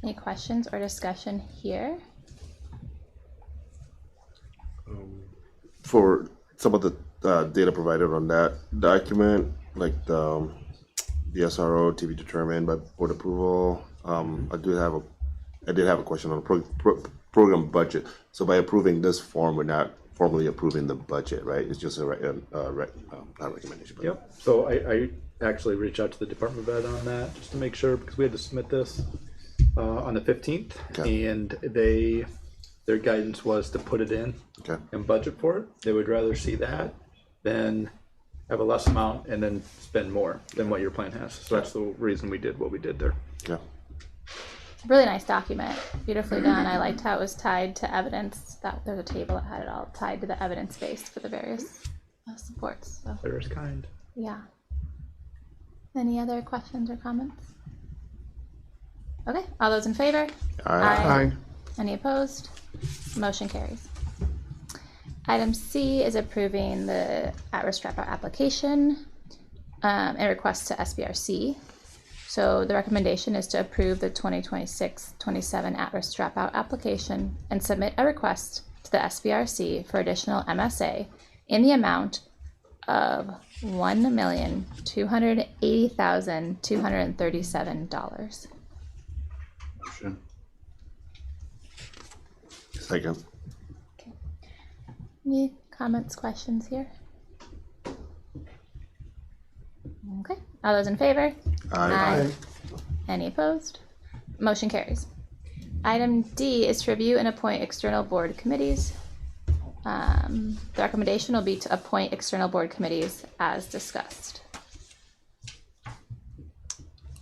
Any questions or discussion here? For some of the data provided on that document, like the SRO to be determined by board approval, I did have a question on the program budget. So by approving this form, we're not formally approving the budget, right? It's just not a recommendation. But Yep. So I actually reached out to the Department of Ed on that just to make sure, because we had to submit this on the 15th, Okay. and their guidance was to put it in Okay. and budget for it. They would rather see that than have a less amount and then spend more than what your plan has. So that's the reason we did what we did there. Yeah. It's a really nice document, beautifully done. I liked how it was tied to evidence. That there's a table that had it all tied to the evidence base for the various supports. So There is kind. yeah. Any other questions or comments? Okay, all those in favor? Aye. Any opposed? Motion carries. Item C is approving the at-risk dropout application and request to SBRC. So the recommendation is to approve the 2026-27 at-risk dropout application and submit a request to the SBRC for additional MSA in the amount of $1,280,237. Motion. Second. Any comments, questions here? Okay, all those in favor? Aye. Any opposed? Motion carries. Item D is to review and appoint external board committees. The recommendation will be to appoint external board committees as discussed.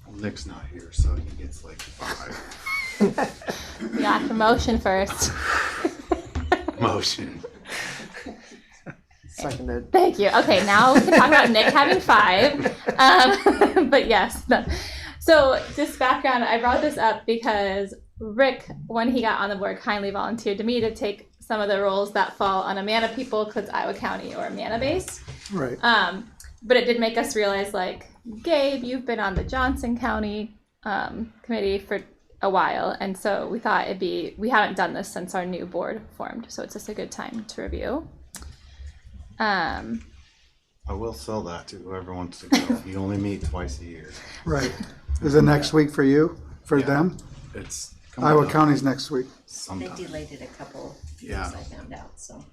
Well, Nick's not here, so he gets like 5. We got promotion first. Motion. Seconded. Thank you. Okay, now we can talk about Nick having 5. But yes. No. So just background, I brought this up because Rick, when he got on the board, kindly volunteered to me to take some of the roles that fall on Amana people because it's Iowa County or Amana based. Right. But it did make us realize, like, Gabe, you've been on the Johnson County committee for a while, and so we thought we haven't done this since our new board formed, so it's just a good time to review. I will sell that to whoever wants to go. You only meet twice a year. Right. Is it next week for you? For Yeah. them? It's coming Iowa up County's next week. They sometime. delayed it a couple Yeah. years, I found out, so.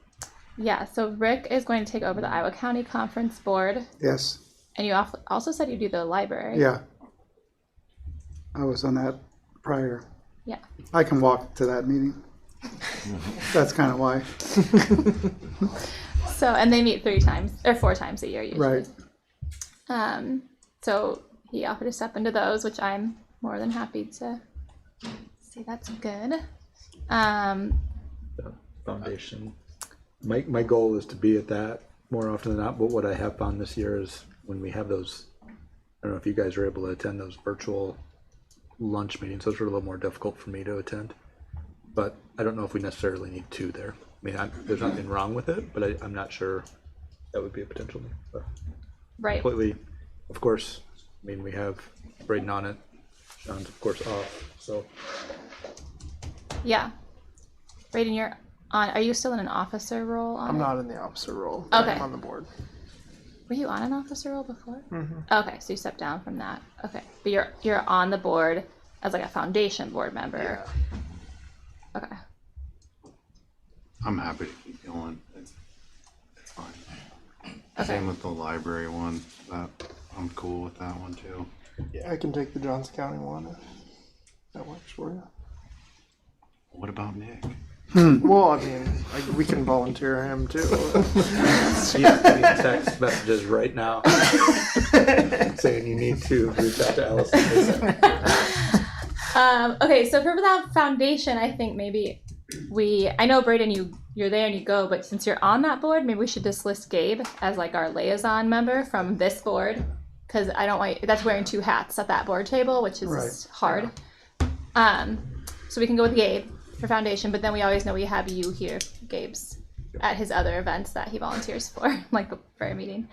Yeah, so Rick is going to take over the Iowa County Conference Board, Yes. and you also said you do the library. Yeah. I was on that prior. Yeah. I can walk to that meeting. That's kind of why. So, and they meet 4 times a year usually. Right. So he offered to step into those, which I'm more than happy to see. That's good. Foundation. My goal is to be at that more often than not, but what I have found this year is when we have those, I don't know if you guys are able to attend those virtual lunch meetings, those are a little more difficult for me to attend. But I don't know if we necessarily need two there. I mean, there's nothing wrong with it, but I'm not sure that would be a potential need. But Right. completely, of course, I mean, we have Braden on it, Sean's of course off, so. Yeah. Brayden, you're on. Are you still in an officer role? I'm not in the officer role. Okay. I'm on the board. Were you on an officer role before? Mm-hmm. Okay, so you stepped down from that. Okay, but you're on the board as like a foundation board member. Yeah. Okay. I'm happy to keep going. It's fine. Okay. Same with the library one. I'm cool with that one too. Yeah, I can take the Johnson County one if that works for you. What about Nick? Well, I mean, we can volunteer him too. He's getting text messages right now saying you need to reach out to Allison. Okay, so for that foundation, I think maybe I know Brayden, you're there and you go, but since you're on that board, maybe we should just list Gabe as like our liaison member from this board, because I don't want that's wearing two hats at that board table, which is hard. So we can go with Gabe for foundation, but then we always know we have you here, Gabe's at his other events that he volunteers for, like the prayer meeting.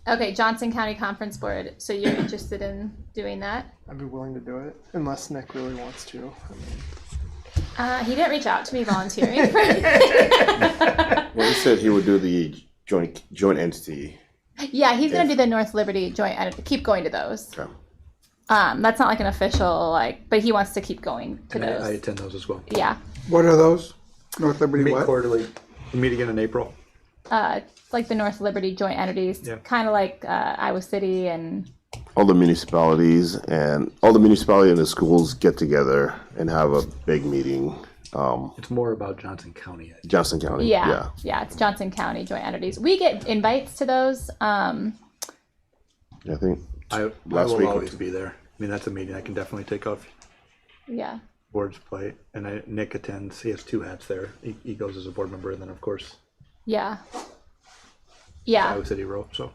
Okay, Johnson County Conference Board. So you're interested in doing that? I'd be willing to do it, unless Nick really wants to. He didn't reach out to me volunteering. Well, he said he would do the joint entity. Yeah, he's gonna do the North Liberty joint. Keep going to those. Okay. That's not like an official but he wants to keep going to And those. I attend those as well. Yeah. What are those? North Liberty Meet what? quarterly. We meet again in April. Like the North Liberty joint entities, Yeah. kind of like Iowa City and. All the municipalities and the schools get together and have a big meeting. It's more about Johnson County. Johnson County. Yeah, it's Johnson County joint entities. We get invites to those. I think I last will week. always be there. I mean, that's a meeting I can definitely take off Yeah. board's plate. And Nick attends. He has two hats there. He goes as a board member, and then of course Yeah. Yeah. Iowa City row. So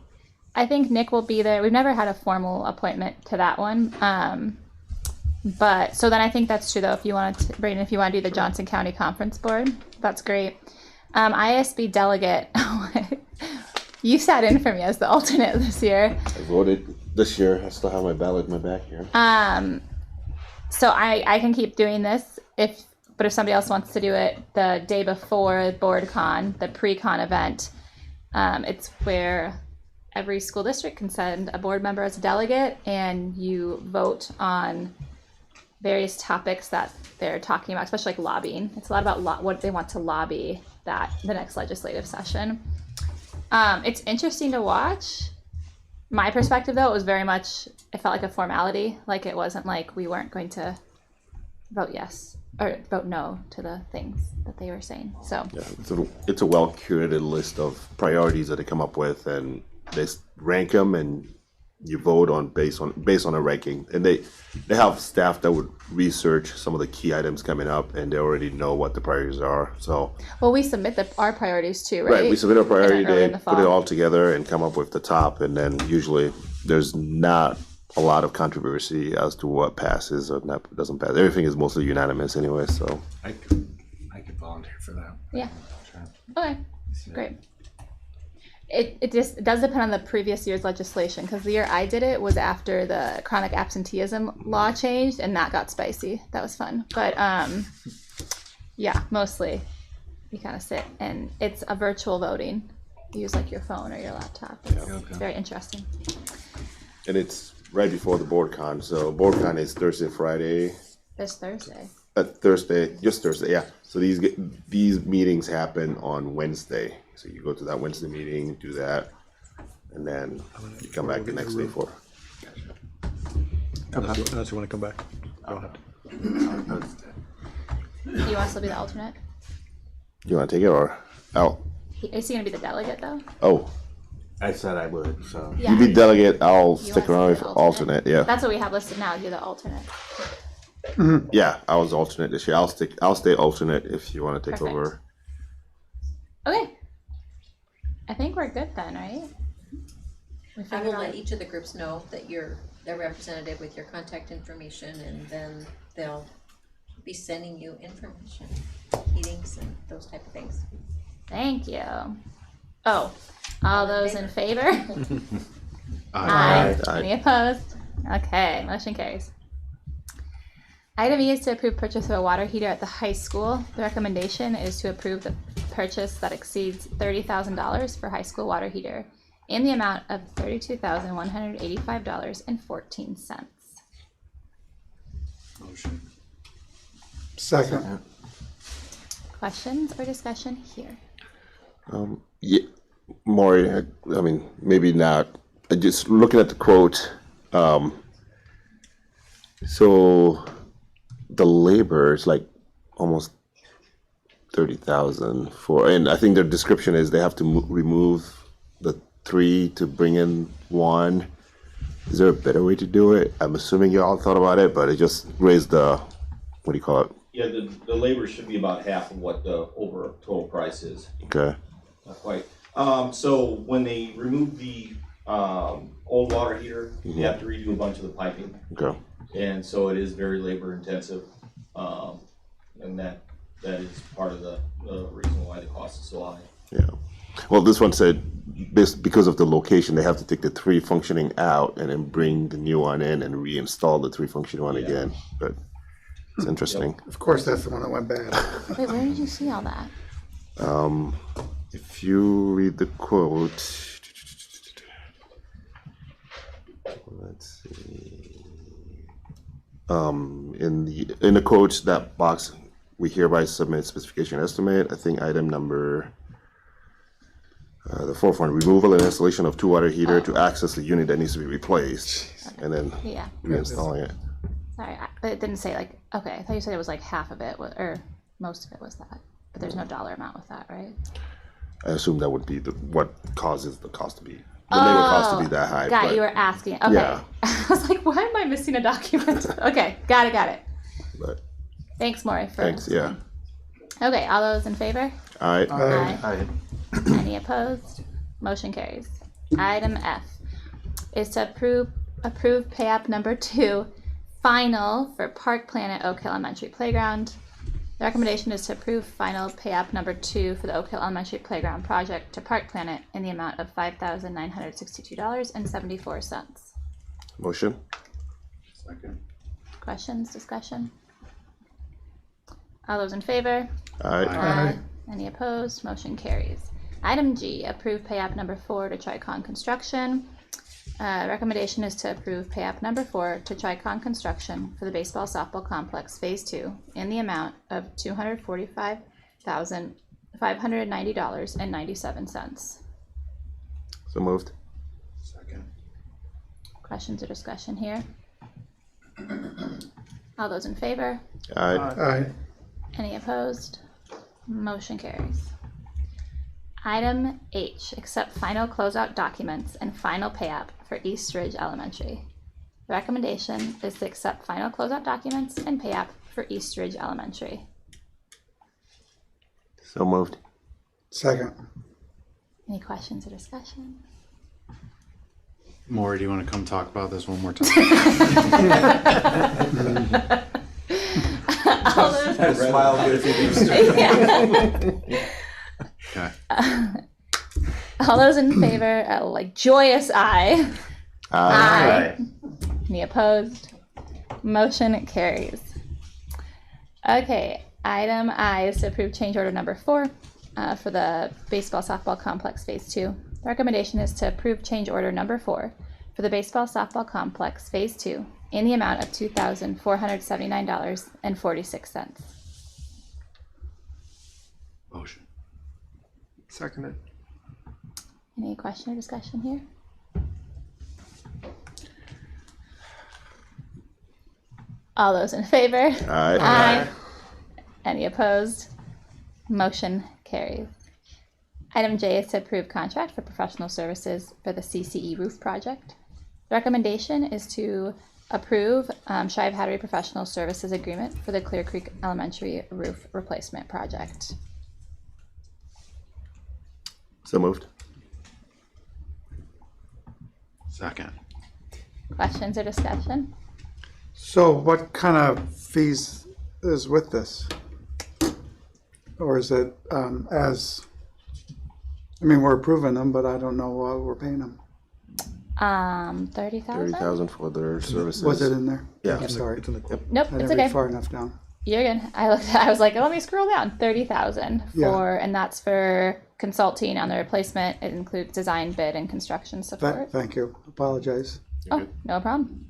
I think Nick will be there. We've never had a formal appointment to that one. But so then I think that's true though. If you want to, Brayden, if you want to do the Johnson County Conference Board, that's great. ISB delegate, you sat in for me as the alternate this year. I voted this year. I still have my ballot in my back here. So I can keep doing this but if somebody else wants to do it the day before BoardCon, the pre-con event, it's where every school district can send a board member as a delegate, and you vote on various topics that they're talking about, especially like lobbying. It's a lot about what they want to lobby the next legislative session. It's interesting to watch. My perspective, though, it was very much, it felt like a formality. Like it wasn't like we weren't going to vote yes or vote no to the things that they were saying. So Yeah, it's a well curated list of priorities that they come up with, and they rank them, and you vote on based on a ranking. And they have staff that would research some of the key items coming up, and they already know what the priorities are. So well, we submit our priorities too, right? we submit our priority, early in they the put it fall. all together and come up with the top, and then usually there's not a lot of controversy as to what passes or not, doesn't pass. Everything is mostly unanimous anyway. So I could volunteer for that. Yeah. Okay. Great. It just does depend on the previous year's legislation, because the year I did it was after the chronic absenteeism law changed, and that got spicy. That was fun. But yeah, mostly you kind of sit, and it's a virtual voting. You use like your phone or your laptop. It's very interesting. and it's right before the BoardCon. So BoardCon is Thursday and Friday. This Thursday. Just Thursday, yeah. So these meetings happen on Wednesday. So you go to that Wednesday meeting, do that, and then you come back the next day for. Unless you want to come back. You don't have to. Do you want to still be the alternate? You want to take it or out? Is he going to be the delegate though? Oh, I said I would, so. Yeah. you be delegate. I'll You stick wanna around be with the alternate. Yeah. That's what we have listed now. You're the alternate. Yeah, I was alternate this year. I'll stay alternate if you want to take Perfect. over. Okay. I think we're good then, right? We I figured will out- let each of the groups know that you're their representative with your contact information, and then they'll be sending you information, meetings, and those type of things. Thank you. Oh, all those in favor? Aye. Any opposed? Okay, motion carries. Item E is to approve purchase of a water heater at the high school. The recommendation is to approve the purchase that exceeds $30,000 for high school water heater in the amount of $32,185.14. Motion. Second. Questions or discussion here? Yeah, Maury, I mean, maybe not. Just looking at the quote, so the labor is like almost 30,000 for, and I think their description is they have to remove the 3 to bring in 1. Is there a better way to do it? I'm assuming you all thought about it, but it just raised the, what do you call it? Yeah, the labor should be about half of what the over total price is. Okay. Not quite. So when they remove the old water heater, you have to redo a bunch of the piping. Okay. And so it is very labor intensive. And that is part of the reason why the cost is so high. Yeah. Well, this one said because of the location, they have to take the 3 functioning out and then bring the new one in and reinstall the 3 functioning one again. But it's interesting. Of course, that's the one that went bad. Wait, where did you see all that? If you read the quote, let's see. In the quotes, that box, we hereby submit specification estimate. I think item number the fourth one, removal and installation of 2 water heater to access the unit that needs to be replaced, and then Yeah. reinstalling it. Sorry, but it didn't say like, okay, I thought you said it was like half of it, or most of it was that. But there's no dollar amount with that, right? I assume that would be what causes the cost to be, the labor cost to be that high. Got but- it, you were asking. Okay. Yeah. I was like, why am I missing a document? Okay, got it. But Thanks, Maury, for thanks, yeah. Okay, all those in favor? Aye. Aye. Any opposed? Motion carries. Item F is to approve pay app number 2, final for Park Planet Oak Hill Elementary Playground. The recommendation is to approve final pay app number 2 for the Oak Hill Elementary Playground project to Park Planet in the amount of $5,962.74. Motion. Second. Questions, discussion? All those in favor? Aye. Any opposed? Motion carries. Item G, approve pay app number 4 to Tricon Construction. Recommendation is to approve pay app number 4 to Tricon Construction for the baseball softball complex phase 2 in the amount of $245,590.97. So moved. Second. Questions or discussion here? All those in favor? Aye. Any opposed? Motion carries. Item H, accept final closeout documents and final pay app for East Ridge Elementary. The recommendation is to accept final closeout documents and pay app for East Ridge Elementary. So moved. Second. Any questions or discussion? Maury, do you want to come talk about this one more time? All those, I'd smile good if you do. Okay. all those in favor, like joyous eye. Aye. Any opposed? Motion carries. Okay, item I is to approve change order number 4 for the baseball softball complex phase 2. The recommendation is to approve change order number 4 for the baseball softball complex phase 2 in the amount of $2,479.46. Motion. Seconded. Any question or discussion here? All those in favor? Aye. Any opposed? Motion carries. Item J is to approve contract for professional services for the CCE roof project. The recommendation is to approve Shive Hattery Professional Services Agreement for the Clear Creek Elementary Roof Replacement Project. So moved. Second. Questions or discussion? So what kind of fees is with this? Or is it as, I mean, we're approving them, but I don't know what we're paying them. 30,000? 30,000 for their services. Was it in there? Yeah. I'm sorry. It's in the Yep. Nope, I it's didn't read okay. far enough down. You're good. I was like, let me scroll down. 30,000 for, and that's for consulting on the replacement. It includes design, bid, and construction support. Thank you. Apologize. Oh, no problem.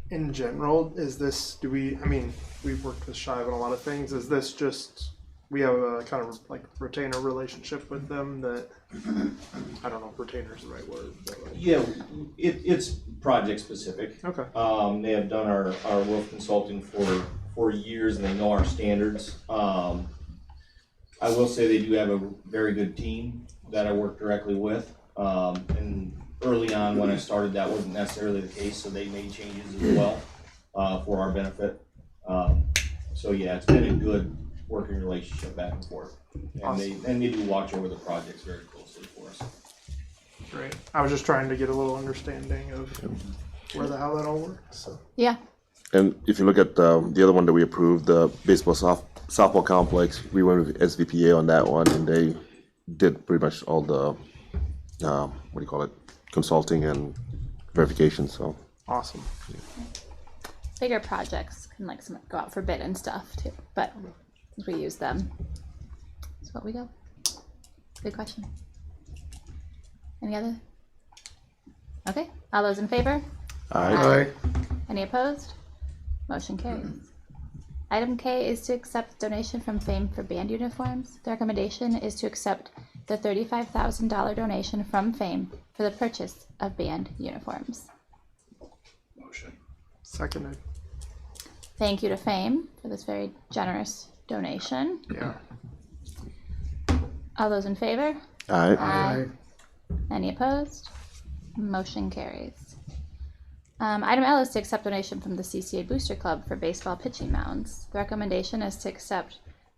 In general, is this, I mean, we've worked with Shive on a lot of things. Is this just, we have a kind of like retainer relationship with them that, I don't know if retainer is the right word. But like, Yeah, it's project specific. Okay. They have done our roof consulting for years, and they know our standards. I will say they do have a very good team that I work directly with. And early on when I started, that wasn't necessarily the case, so they made changes as well for our benefit. So yeah, it's been a good working relationship back and forth. And Awesome. they do watch over the projects very closely for us. Great. I was just trying to get a little understanding of how that all works. So. Yeah. And if you look at the other one that we approved, the baseball softball complex, we went with SVPA on that one, and they did pretty much all the consulting and verification. So Awesome. Bigger projects can like go out for bid and stuff too, but since we use them, that's what we go. Good question. Any other? Okay, all those in favor? Aye. Any opposed? Motion carries. Item K is to accept donation from Fame for band uniforms. The recommendation is to accept the $35,000 donation from Fame for the purchase of band uniforms. Motion. Seconded. Thank you to Fame for this very generous donation. Yeah. All those in favor? Aye. Aye. Any opposed? Motion carries. Item L is to accept donation from the CCA Booster Club for baseball pitching mounds. The recommendation is to accept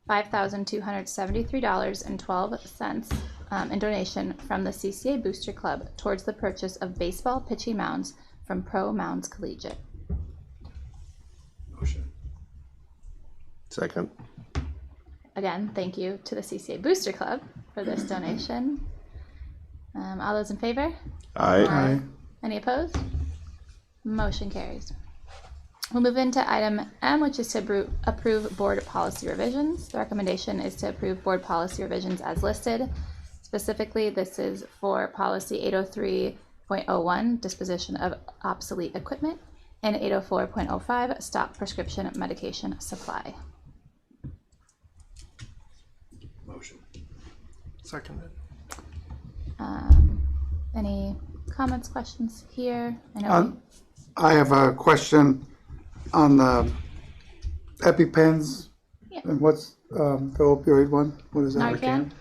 $5,273.12 in donation from the CCA Booster Club towards the purchase of baseball pitching mounds from Pro Mounds Collegiate. Motion. Second. Again, thank you to the CCA Booster Club for this donation. All those in favor? Aye. Aye. Any opposed? Motion carries. We'll move into item M, which is to approve board policy revisions. The recommendation is to approve board policy revisions as listed. Specifically, this is for policy 803.01, disposition of obsolete equipment, and 804.05, stop prescription medication supply. Motion. Seconded. Any comments, questions here? I know I have a question on the EpiPens. Yeah. And what's the opioid one? What is that? Narcan?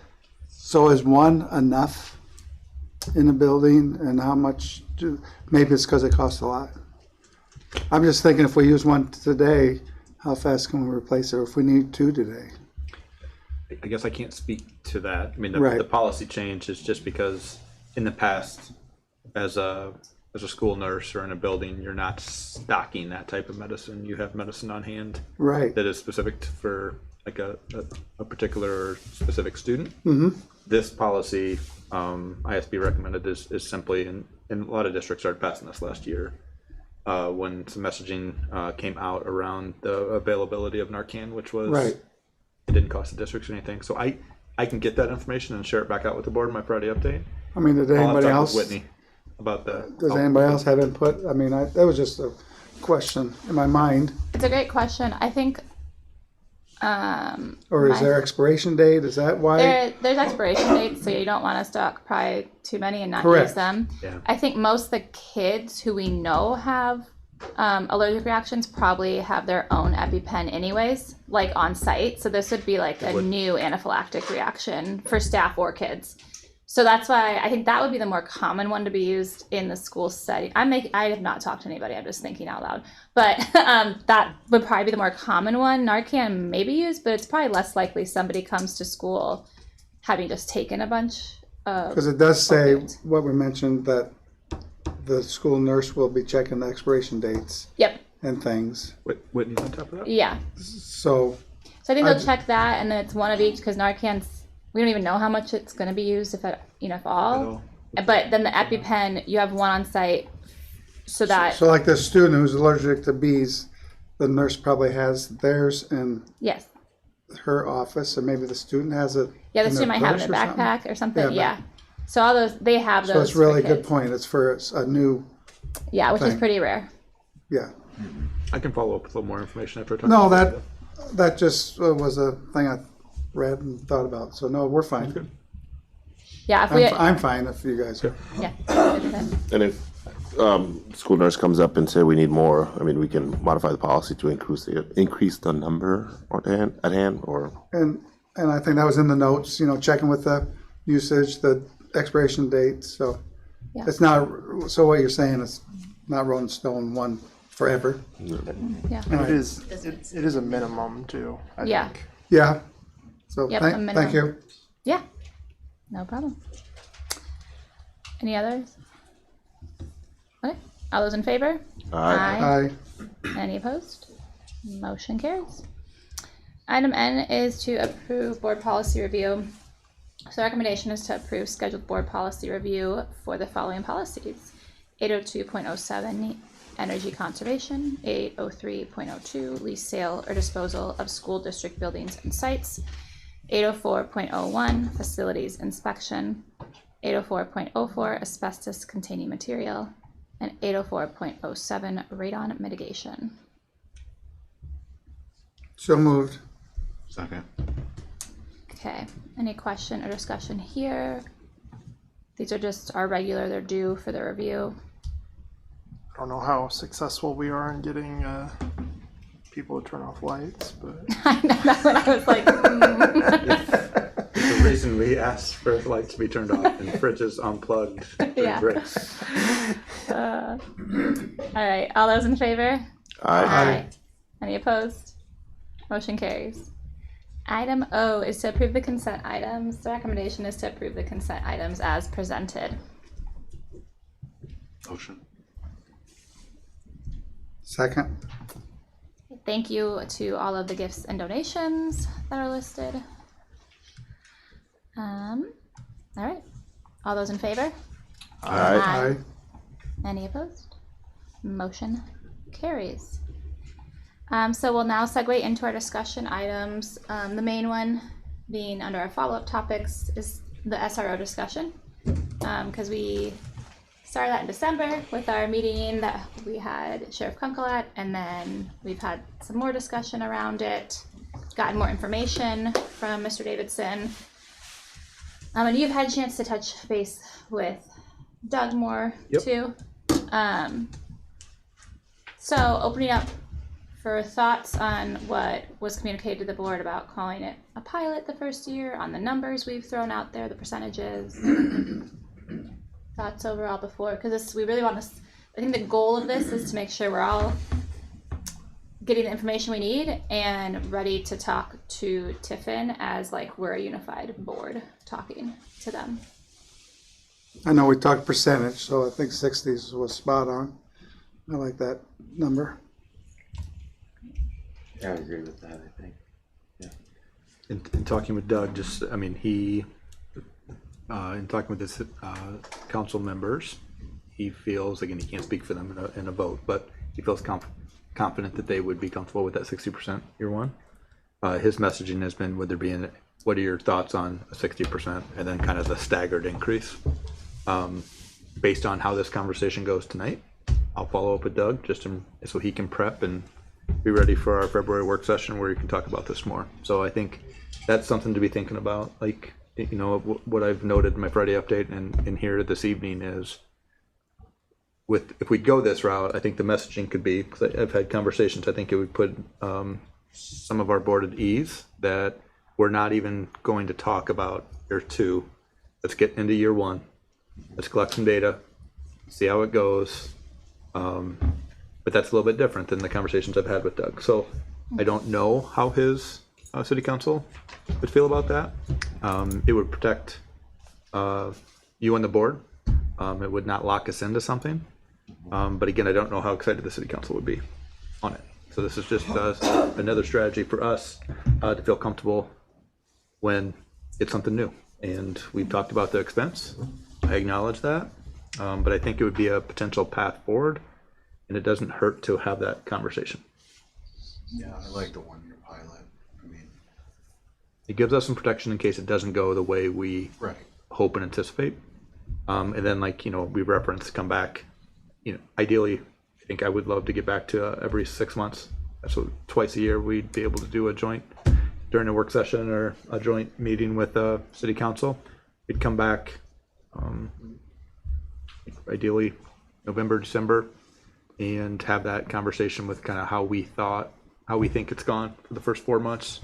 So is one enough in the building, and how much maybe it's because it costs a lot. I'm just thinking if we use one today, how fast can we replace it, or if we need two today? I guess I can't speak to that. I mean, Right. the policy change is just because in the past, as a school nurse or in a building, you're not stocking that type of medicine. You have medicine on hand Right. that is specific for like a particular specific student. Mm-hmm. This policy, ISB recommended is simply, and a lot of districts started passing this last year, when some messaging came out around the availability of Narcan, which was, Right. it didn't cost the districts anything. So I can get that information and share it back out with the board in my Friday update. I mean, did I'll have anybody to talk else? with Whitney about that. Does anybody else have input? I mean, that was just a question in my mind. It's a great question. I think. Or is there expiration date? Is that why? There's expiration dates, so you don't want to stock probably too many and not Correct. use them. Yeah. I think most of the kids who we know have allergic reactions probably have their own EpiPen anyways, like on site. So this would be like a new anaphylactic reaction for staff or kids. So that's why I think that would be the more common one to be used in the school setting. I have not talked to anybody. I'm just thinking out loud. But that would probably be the more common one. Narcan may be used, but it's probably less likely somebody comes to school having just taken a bunch of. Because it does say what we mentioned, that the school nurse will be checking the expiration dates. Yep. And things. Whitney's on top of that? Yeah. So I think they'll check that, and then it's one of each, because Narcan's, we don't even know how much it's going to be used, if all. But then the EpiPen, you have one on site, so that. So like the student who's allergic to bees, the nurse probably has theirs in Yes. her office, and maybe the student has it. Yeah, the in student might have it in purse their backpack or something. Yeah. but- So all those, they have those. So it's really a for good kids. point. It's for a new. Yeah, which is thing. pretty rare. Yeah. I can follow up with a little more information after I talk. No, to that just was a thing I read and thought about. So no, we're fine. Good. Yeah, if we. I'm fine if you guys are. Yeah. And if school nurse comes up and say we need more, I mean, we can modify the policy to increase the number at hand, or. And I think that was in the notes. Checking with the usage, the expiration date. So Yeah. it's not. So what you're saying is not rolling stone one forever. Yeah. And it is a minimum too. I Yeah. think. Yeah. So Yep, a minimum. thank you. Yeah. No problem. Any others? Okay. All those in favor? Aye. Any opposed? Motion carries. Item N is to approve board policy review. So the recommendation is to approve scheduled board policy review for the following policies: 802.07 energy conservation, 803.02 lease, sale, or disposal of school district buildings and sites, 804.01 facilities inspection, 804.04 asbestos containing material, and 804.07 radon mitigation. So moved. Second. Okay, any question or discussion here? These are just our regular, they're due for the review. I don't know how successful we are in getting people to turn off lights, but I know that when I was like, There's a reason we asked for the lights to be turned off and fridges unplugged during Yeah. breaks. all right, all those in favor? Aye. Any opposed? Motion carries. Item O is to approve the consent items. The recommendation is to approve the consent items as presented. Motion. Second. Thank you to all of the gifts and donations that are listed. All right, all those in favor? Aye. Any opposed? Motion carries. So we'll now segue into our discussion items. The main one being under our follow-up topics is the SRO discussion, because we started that in December with our meeting that we had Sheriff Kunkel at, and then we've had some more discussion around it, gotten more information from Mr. Davidson. And you've had a chance to touch base with Doug more too. So opening up for thoughts on what was communicated to the board about calling it a pilot the first year, on the numbers we've thrown out there, the percentages. Thoughts overall before, because we really want to, I think the goal of this is to make sure we're all getting the information we need and ready to talk to Tiffin as like we're a unified board talking to them. I know we talked percentage, so I think 60s was spot on. I like that number. I would agree with that, I think. Yeah. In talking with Doug, in talking with his council members, he feels, again, he can't speak for them in a vote, but he feels confident that they would be comfortable with that 60% year one. His messaging has been, what are your thoughts on a 60% and then kind of the staggered increase? Based on how this conversation goes tonight, I'll follow up with Doug so he can prep and be ready for our February work session where you can talk about this more. So I think that's something to be thinking about. Like, what I've noted in my Friday update and here this evening is, if we go this route, I think the messaging could be, because I've had conversations, I think it would put some of our board at ease that we're not even going to talk about year two let's get into year one. Let's collect some data, see how it goes. But that's a little bit different than the conversations I've had with Doug. So I don't know how his city council would feel about that. It would protect you and the board. It would not lock us into something. But again, I don't know how excited the city council would be on it. So this is just another strategy for us to feel comfortable when it's something new. And we've talked about the expense. I acknowledge that. But I think it would be a potential path forward, and it doesn't hurt to have that conversation. Yeah, I like the 1-year pilot. I mean, it gives us some protection in case it doesn't go the way we hope and anticipate. And then, like, we referenced come back, ideally, I think I would love to get back to every 6 months. So twice a year, we'd be able to do a joint during a work session or a joint meeting with city council. We'd come back, ideally November, December, and have that conversation with kind of how we think it's gone for the first 4 months.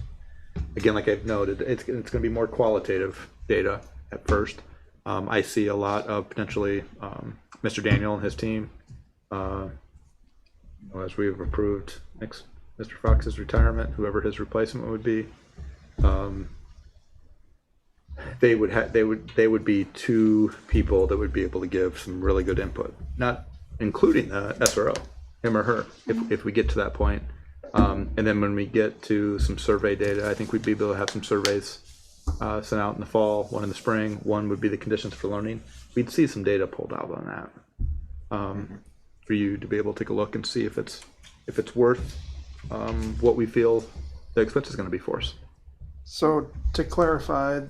Again, like I've noted, it's going to be more qualitative data at first. I see a lot of potentially Mr. Daniel and his team, as we've approved Mr. Fox's retirement, whoever his replacement would be. They would be 2 people that would be able to give some really good input, not including the SRO, him or her, if we get to that point. And then when we get to some survey data, I think we'd be able to have some surveys sent out in the fall, one in the spring. One would be the conditions for learning. We'd see some data pulled out on that for you to be able to take a look and see if it's worth what we feel the expense is going to be for us. So to clarify,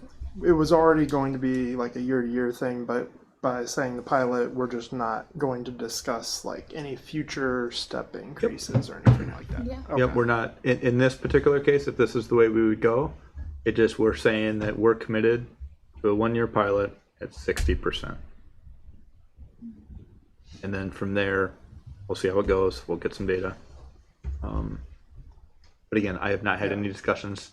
it was already going to be like a year-to-year thing, but by saying the pilot, we're just not going to discuss like any future step increases or anything like that. Yeah. Okay. Yep, we're not in this particular case. If this is the way we would go, we're saying that we're committed to a 1-year pilot at 60%, and then from there, we'll see how it goes. We'll get some data. But again, I have not had any discussions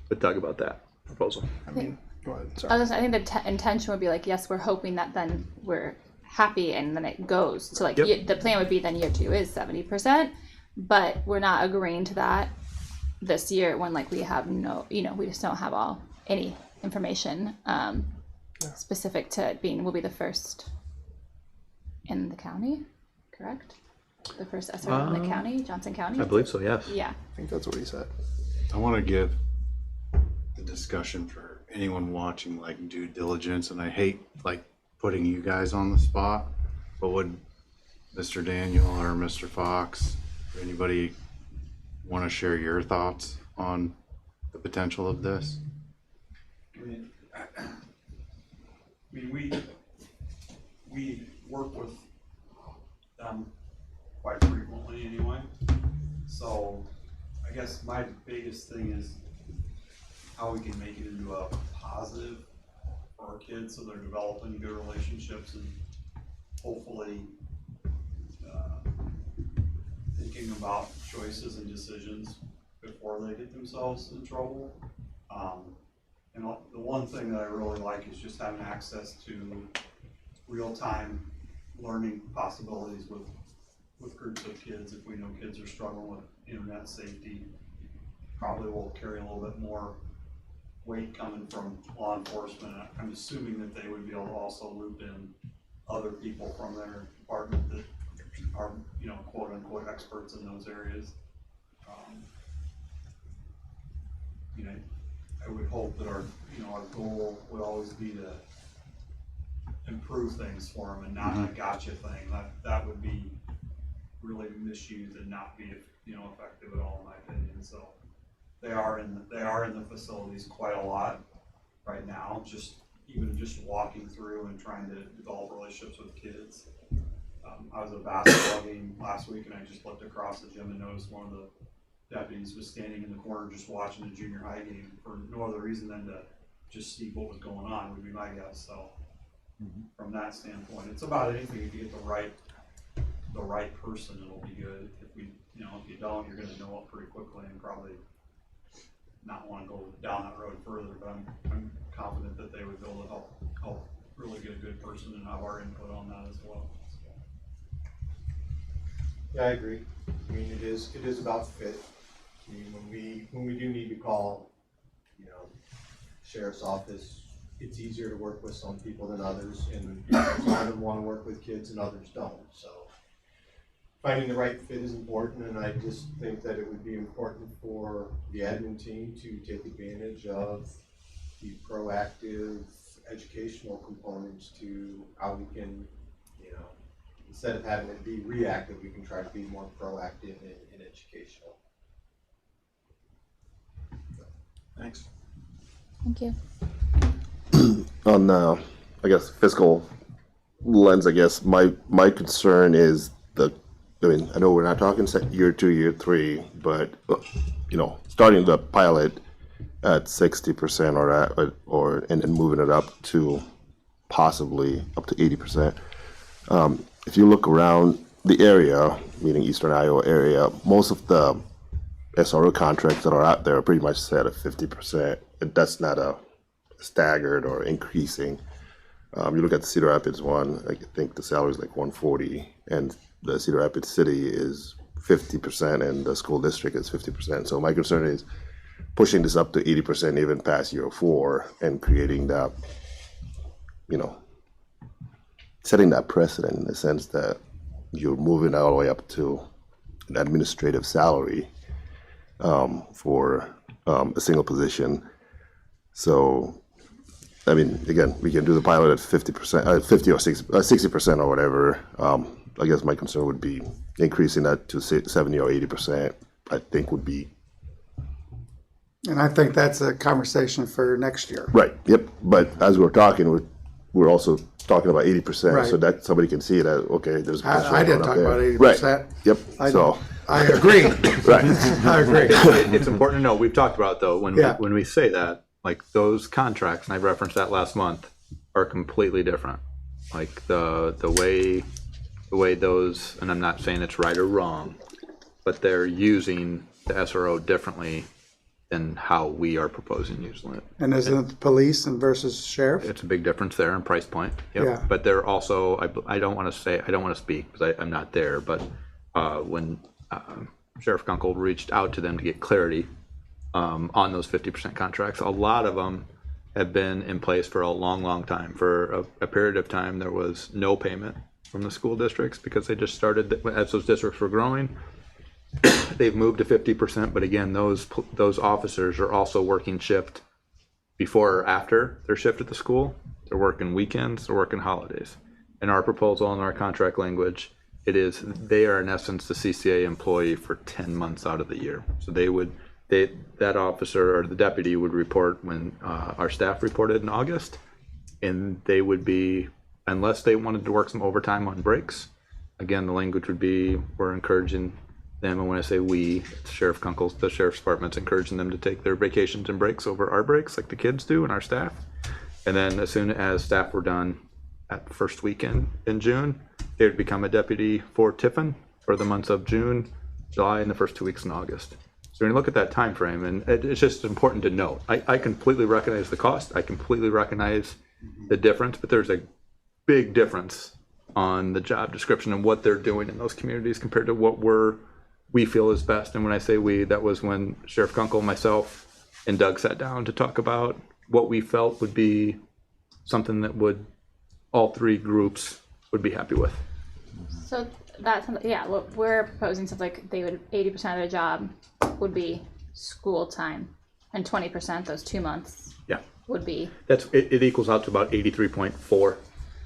with Doug about that proposal. I mean, go ahead. I Sorry. think the intention would be like, yes, we're hoping that then we're happy and then it goes to like, the plan would be then year 2 is 70%, but we're not agreeing to that this year when like we have we just don't have any information specific to it we'll be the first in the county, correct? The first SRO in the county, Johnson County? I believe so, yes. Yeah. I think that's what he said. I want to give the discussion for anyone watching like due diligence, and I hate like putting you guys on the spot, but would Mr. Daniel or Mr. Fox or anybody want to share your thoughts on the potential of this? I mean, we work with them quite frequently anyway. So I guess my biggest thing is how we can make it into a positive for our kids so they're developing good relationships and hopefully thinking about choices and decisions before they get themselves in trouble. And the one thing that I really like is just having access to real-time learning possibilities with groups of kids. If we know kids are struggling with internet safety, probably will carry a little bit more weight coming from law enforcement. I'm assuming that they would be able to also loop in other people from their department that are, quote unquote experts in those areas. I would hope that our goal would always be to improve things for them and not a gotcha thing. That would be really misused and not be effective at all, in my opinion. So they are in the facilities quite a lot right now. Just walking through and trying to develop relationships with kids. I was at a basketball game last week and I just looked across the gym and noticed one of the deputies was standing in the corner just watching a junior high game for no other reason than to just see what was going on, would be my guess. So from that standpoint, it's about anything. If you get the right person, it'll be good. If you don't, you're going to know it pretty quickly and probably not want to go down that road further. But I'm confident that they would be able to help help really get a good person and have our input on that as well. Yeah, I agree. I mean, it is about fit. I mean, when we do need to call, you know, sheriff's office, it's easier to work with some people than others, and some of them want to work with kids and others don't. So finding the right fit is important, and I just think that it would be important for the admin team to take advantage of the proactive educational components to how we can, you know, instead of having it be reactive, we can try to be more proactive in educational. Thanks. Thank you. On I guess fiscal lens, I guess my concern is I mean, I know we're not talking year 2, year 3, but you know, starting the pilot at 60% and then moving it up to possibly up to 80%. If you look around the area, meaning Eastern Iowa area, most of the SRO contracts that are out there are pretty much set at 50%. And that's not a staggered or increasing. You look at the Cedar Rapids one, I think the salary is like 140, and the Cedar Rapids city is 50%, and the school district is 50%. So my concern is pushing this up to 80% even past year 4 and creating that, you know, setting that precedent in the sense that you're moving all the way up to an administrative salary for a single position. So, I mean, again, we can do the pilot at 50%, 50 or 60% or whatever. I guess my concern would be increasing that to 70 or 80%, I think would be. And I think that's a conversation for next year. Right, yep. But as we're talking, we're also talking about 80%, Right. so that somebody can see that, okay, there's a potential I didn't going up talk there. about 80%. Right, yep, I agree. Right. I agree. It's important to know, we've talked about though, when we say that, like those contracts, and I referenced that last month, are completely different. Like the way those, and I'm not saying it's right or wrong, but they're using the SRO differently than how we are proposing using it. And isn't it police and versus sheriff? It's a big difference there in price point. Yep. Yeah. But they're also, I don't want to speak because I'm not there, but when Sheriff Kunkel reached out to them to get clarity on those 50% contracts, a lot of them have been in place for a long, long time. For a period of time, there was no payment from the school districts because they just started, as those districts were growing, they've moved to 50%. But again, those officers are also working shift before or after their shift at the school. They're working weekends, they're working holidays. In our proposal, in our contract language, they are in essence the CCA employee for 10 months out of the year. So that officer or the deputy would report when our staff reported in August, and they would be, unless they wanted to work some overtime on breaks, again, the language would be, we're encouraging them, and when I say we, Sheriff Kunkel's, the Sheriff's Department's encouraging them to take their vacations and breaks over our breaks like the kids do and our staff. And then as soon as staff were done at the first weekend in June, they would become a deputy for Tiffin for the months of June, July, and the first 2 weeks in August. So when you look at that time frame, and it's just important to note, I completely recognize the cost, I completely recognize the difference, but there's a big difference on the job description and what they're doing in those communities compared to what we feel is best. And when I say we, that was when Sheriff Kunkel, myself, and Doug sat down to talk about what we felt would be something that all three groups would be happy with. So that's, yeah, what we're proposing sounds like 80% of their job would be school time, and 20%, those 2 months, would be. It equals out to about 83.4.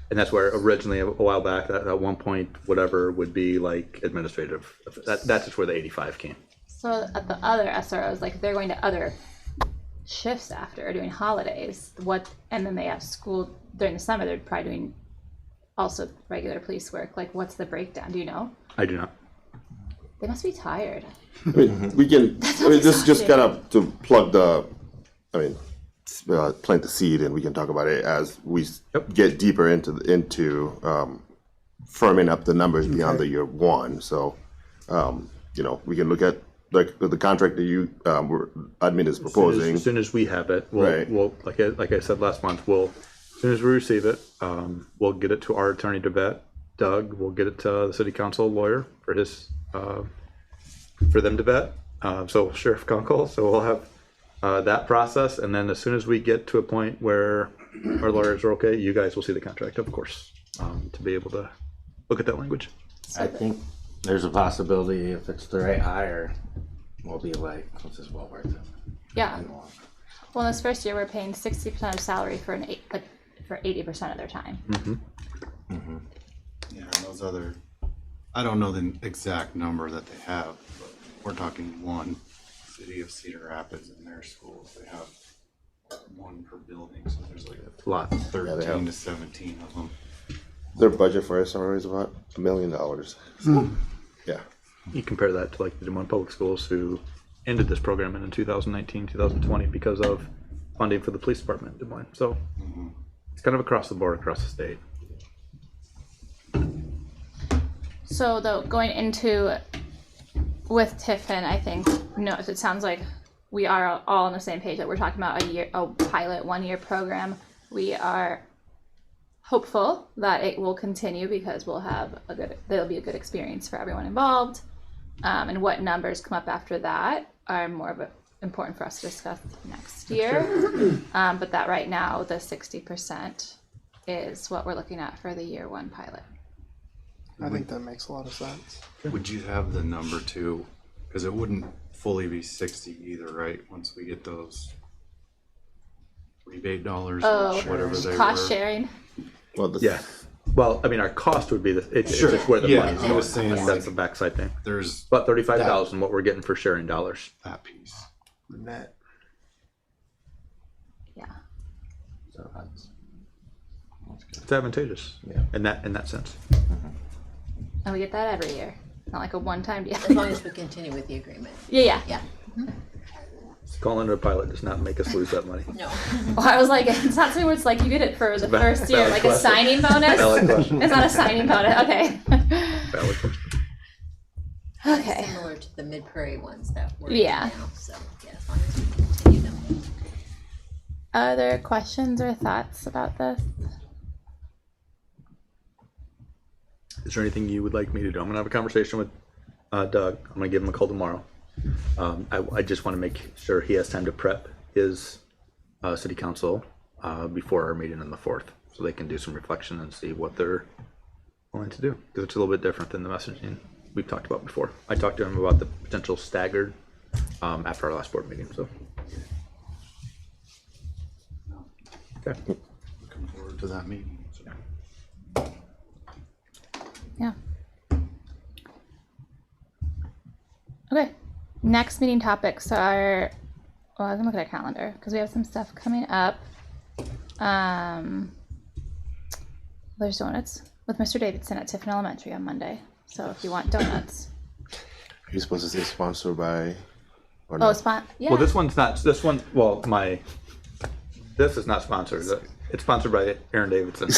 And that's where originally a while back, that 1 point whatever would be like administrative. That's just where the 85 came. So at the other SROs, like if they're going to other shifts after or doing holidays, and then they have school during the summer, they're probably doing also regular police work. Like what's the breakdown? Do you know? I do not. They must be tired. I mean, this is just kind of to plug plant the seed, and we can talk about it as we get deeper into firming up the numbers beyond the year 1. So, we can look at like the contract that admin is proposing. As soon as we have it, we'll like I said last month, we'll As soon as we receive it, we'll get it to our attorney to vet. Doug, we'll get it to the city council lawyer for his, for them to vet. So Sheriff Kunkel, so we'll have that process. And then as soon as we get to a point where our lawyers are okay, you guys will see the contract, of course, to be able to look at that language. I think there's a possibility if it's the right hire, we'll be like, this is well worth it. Yeah. Well, this first year we're paying 60% of salary for for 80% of their time. Yeah, and those other, I don't know the exact number that they have, but we're talking one city of Cedar Rapids in their schools. They have one per building, so there's like a lot. 13 to 17 of them. Their budget for SRO is about $1 million. Yeah. You compare that to like the Des Moines Public Schools, who ended this program in 2019, 2020 because of funding for the police department in Des Moines. So it's kind of across the board, across the state. So though going into with Tiffin, I think it sounds like we are all on the same page that we're talking about a pilot 1-year program. We are hopeful that it will continue because there'll be a good experience for everyone involved. And what numbers come up after that are more important for us to discuss next year. But that right now, the 60% is what we're looking at for the year 1 pilot. I think that makes a lot of sense. Would you have the number too? Because it wouldn't fully be 60 either, right? Once we get those rebate dollars or whatever they cost were. sharing. Well, Yeah. Well, I mean, our cost would be it's Sure. just where the Yeah, money's I going. was saying, That's like, the backside thing. There's About 35,000 what we're getting for sharing dollars. that piece. The net. Yeah. So that's It's advantageous. Yeah. In that sense. And we get that every year. Not like a one-time deal. As long as we continue with the agreement. Yeah. Calling it a pilot does not make us lose that money. No. Well, I was like, it's not something where it's like you get it for the first year, valid like question. a signing bonus. Valid question. It's not a signing bonus. Okay. Valid question. Okay. Similar to the Mid-Prairie ones that we're Yeah. in now, so yeah, as long as we continue them. Other questions or thoughts about this? Is there anything you would like me to do? I'm gonna have a conversation with Doug. I'm gonna give him a call tomorrow. I just want to make sure he has time to prep his city council before our meeting on the 4th, so they can do some reflection and see what they're willing to do, because it's a little bit different than the messaging we've talked about before. I talked to him about the potential staggered after our last board meeting. So okay. Looking forward to that meeting. So. Yeah. Okay. Next meeting topics are, well, I'm gonna look at our calendar because we have some stuff coming up. There's donuts with Mr. Davidson at Tiffin Elementary on Monday. So if you want donuts. Are you supposed to say sponsored by? Or Oh, not? yeah. Well, this one's not. This one. Well, this is not sponsored. It's sponsored by Aaron Davidson.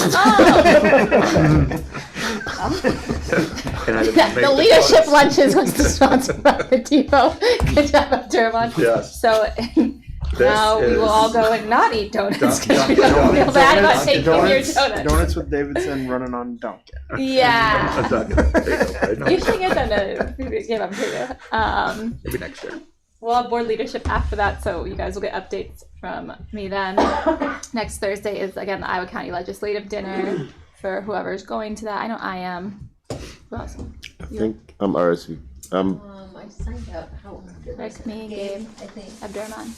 And I didn't make The leadership lunches was sponsored by the depot. Good job, Dermot. Yes. So now we will all go and not eat donuts because we don't feel bad about taking your donuts. Donuts with Davidson running on Dunkin'. Yeah. No. You should get them to give them to you. Maybe next year. We'll have board leadership after that, so you guys will get updates from me then. Next Thursday is, again, the Iowa County Legislative Dinner for whoever's going to that. I know I am. Who else? I think I'm RSV. I signed up. How? Rick, me, Gabe, I think. Abdurrahman.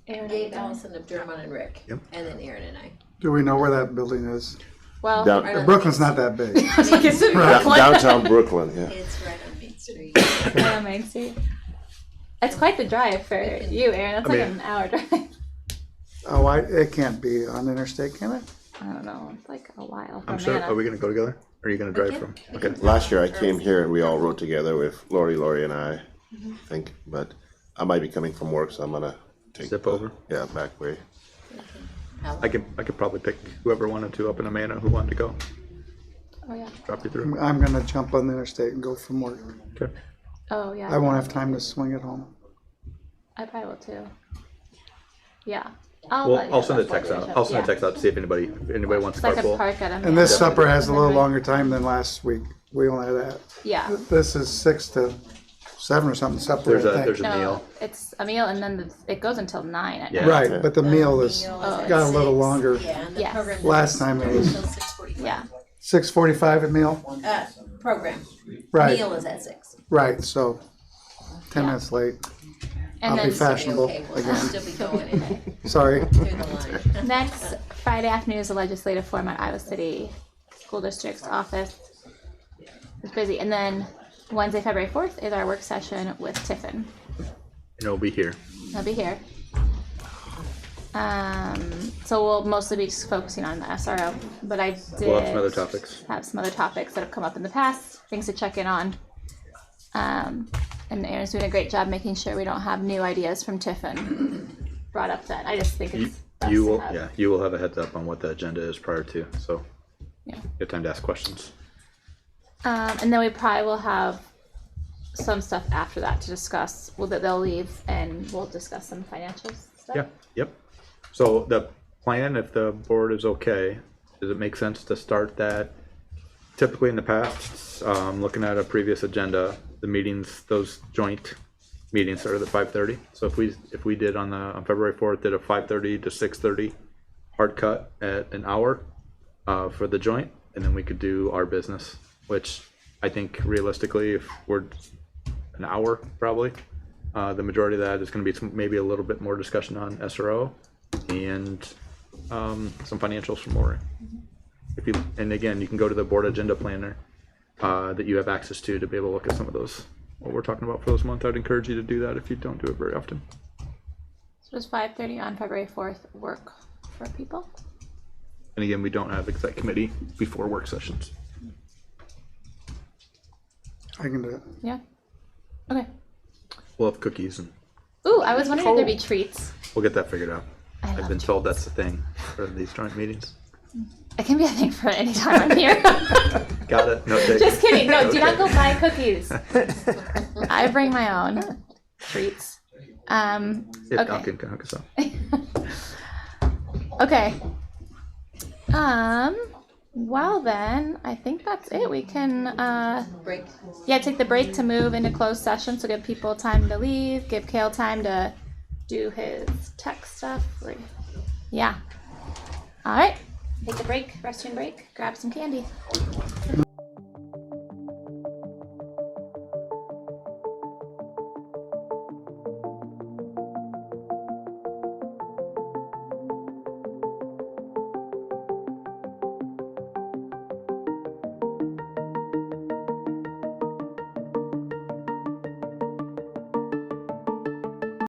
Aaron, Gabe, Allison, Abdurrahman, and Rick. Yep. And then Aaron and I. Do we know where that building is? Well, Brooklyn's not that big. It's in Brooklyn. Downtown Brooklyn, yeah. It's right on Main Street. Right on Main Street. It's quite the drive for you, Aaron. That's like an hour drive. Oh, it can't be on the interstate, can it? I don't know. It's like a while. I'm from sorry. Amana. Are we going to go together? Or are you going to drive from? Okay. Last year I came here and we all rode together with Lori and I think, but I might be coming from work, so I'm gonna take Zip over. Yeah, back way. I could probably pick whoever wanted to up in Amana who wanted to go. Oh yeah. Drop you through. I'm gonna jump on the interstate and go from work. Okay. Oh yeah. I won't have time to swing it home. I probably will too. Yeah. I'll send a text out. I'll send a text out to see if anybody wants It's to like a carpool. park at a And this meal. supper has a And little then longer time than last week. We only had that. Yeah. This is 6 to 7 or something supper, There's I think. there's a No, meal. it's a meal and then it goes until 9 at Yeah. night. Right, but the meal is, Oh, got a little longer. Yeah, and the Yes. program. Last time it was- Until 6:45. Yeah. 6:45 at meal? Program. Right. Meal is at 6. Right, so 10 minutes late. And I'll be then fashionable Okay, we'll again. still be going in Sorry. through the line. next Friday afternoon is a legislative forum at Iowa City School District's office. It's busy. And then Wednesday, February 4th is our work session with Tiffin. And it'll be here. I'll be here. So we'll mostly be just focusing on the SRO, but I did We'll have some other topics. have some other topics that have come up in the past, things to check in on. And Aaron's doing a great job making sure we don't have new ideas from Tiffin brought up then. I just think it's best You to will, have. yeah, you will have a heads up on what the agenda is prior to, so Yeah. you have time to ask questions. And then we probably will have some stuff after that to discuss. Well, that they'll leave and we'll discuss some financial stuff. Yeah, yep. So the plan, if the board is okay, does it make sense to start that? Typically in the past, looking at a previous agenda, the meetings, those joint meetings started at 5:30. So if we did on February 4th, did a 5:30 to 6:30 hard cut at an hour for the joint, and then we could do our business, which I think realistically, if we're an hour probably, the majority of that is going to be maybe a little bit more discussion on SRO and some financials from Lori. And again, you can go to the board agenda planner that you have access to be able to look at some of those, what we're talking about for those months. I'd encourage you to do that if you don't do it very often. So does 5:30 on February 4th work for people? And again, we don't have exec committee before work sessions. I can do it. Yeah. Okay. We'll have cookies and Ooh, I was wondering if there'd be treats. we'll get that figured out. I I've love been told that's the thing for these joint meetings. It can be a thing for any time I'm here. Got it? No take. Just kidding. No, No do not take. go buy cookies. I bring my own treats. If Okay. Duncan can hook us up. Okay. Well then, I think that's it. We can Break. yeah, take the break to move into closed session, so give people time to leave, give Kale time to do his tech stuff. Yeah. All right. Take the break, restroom break, grab some candy.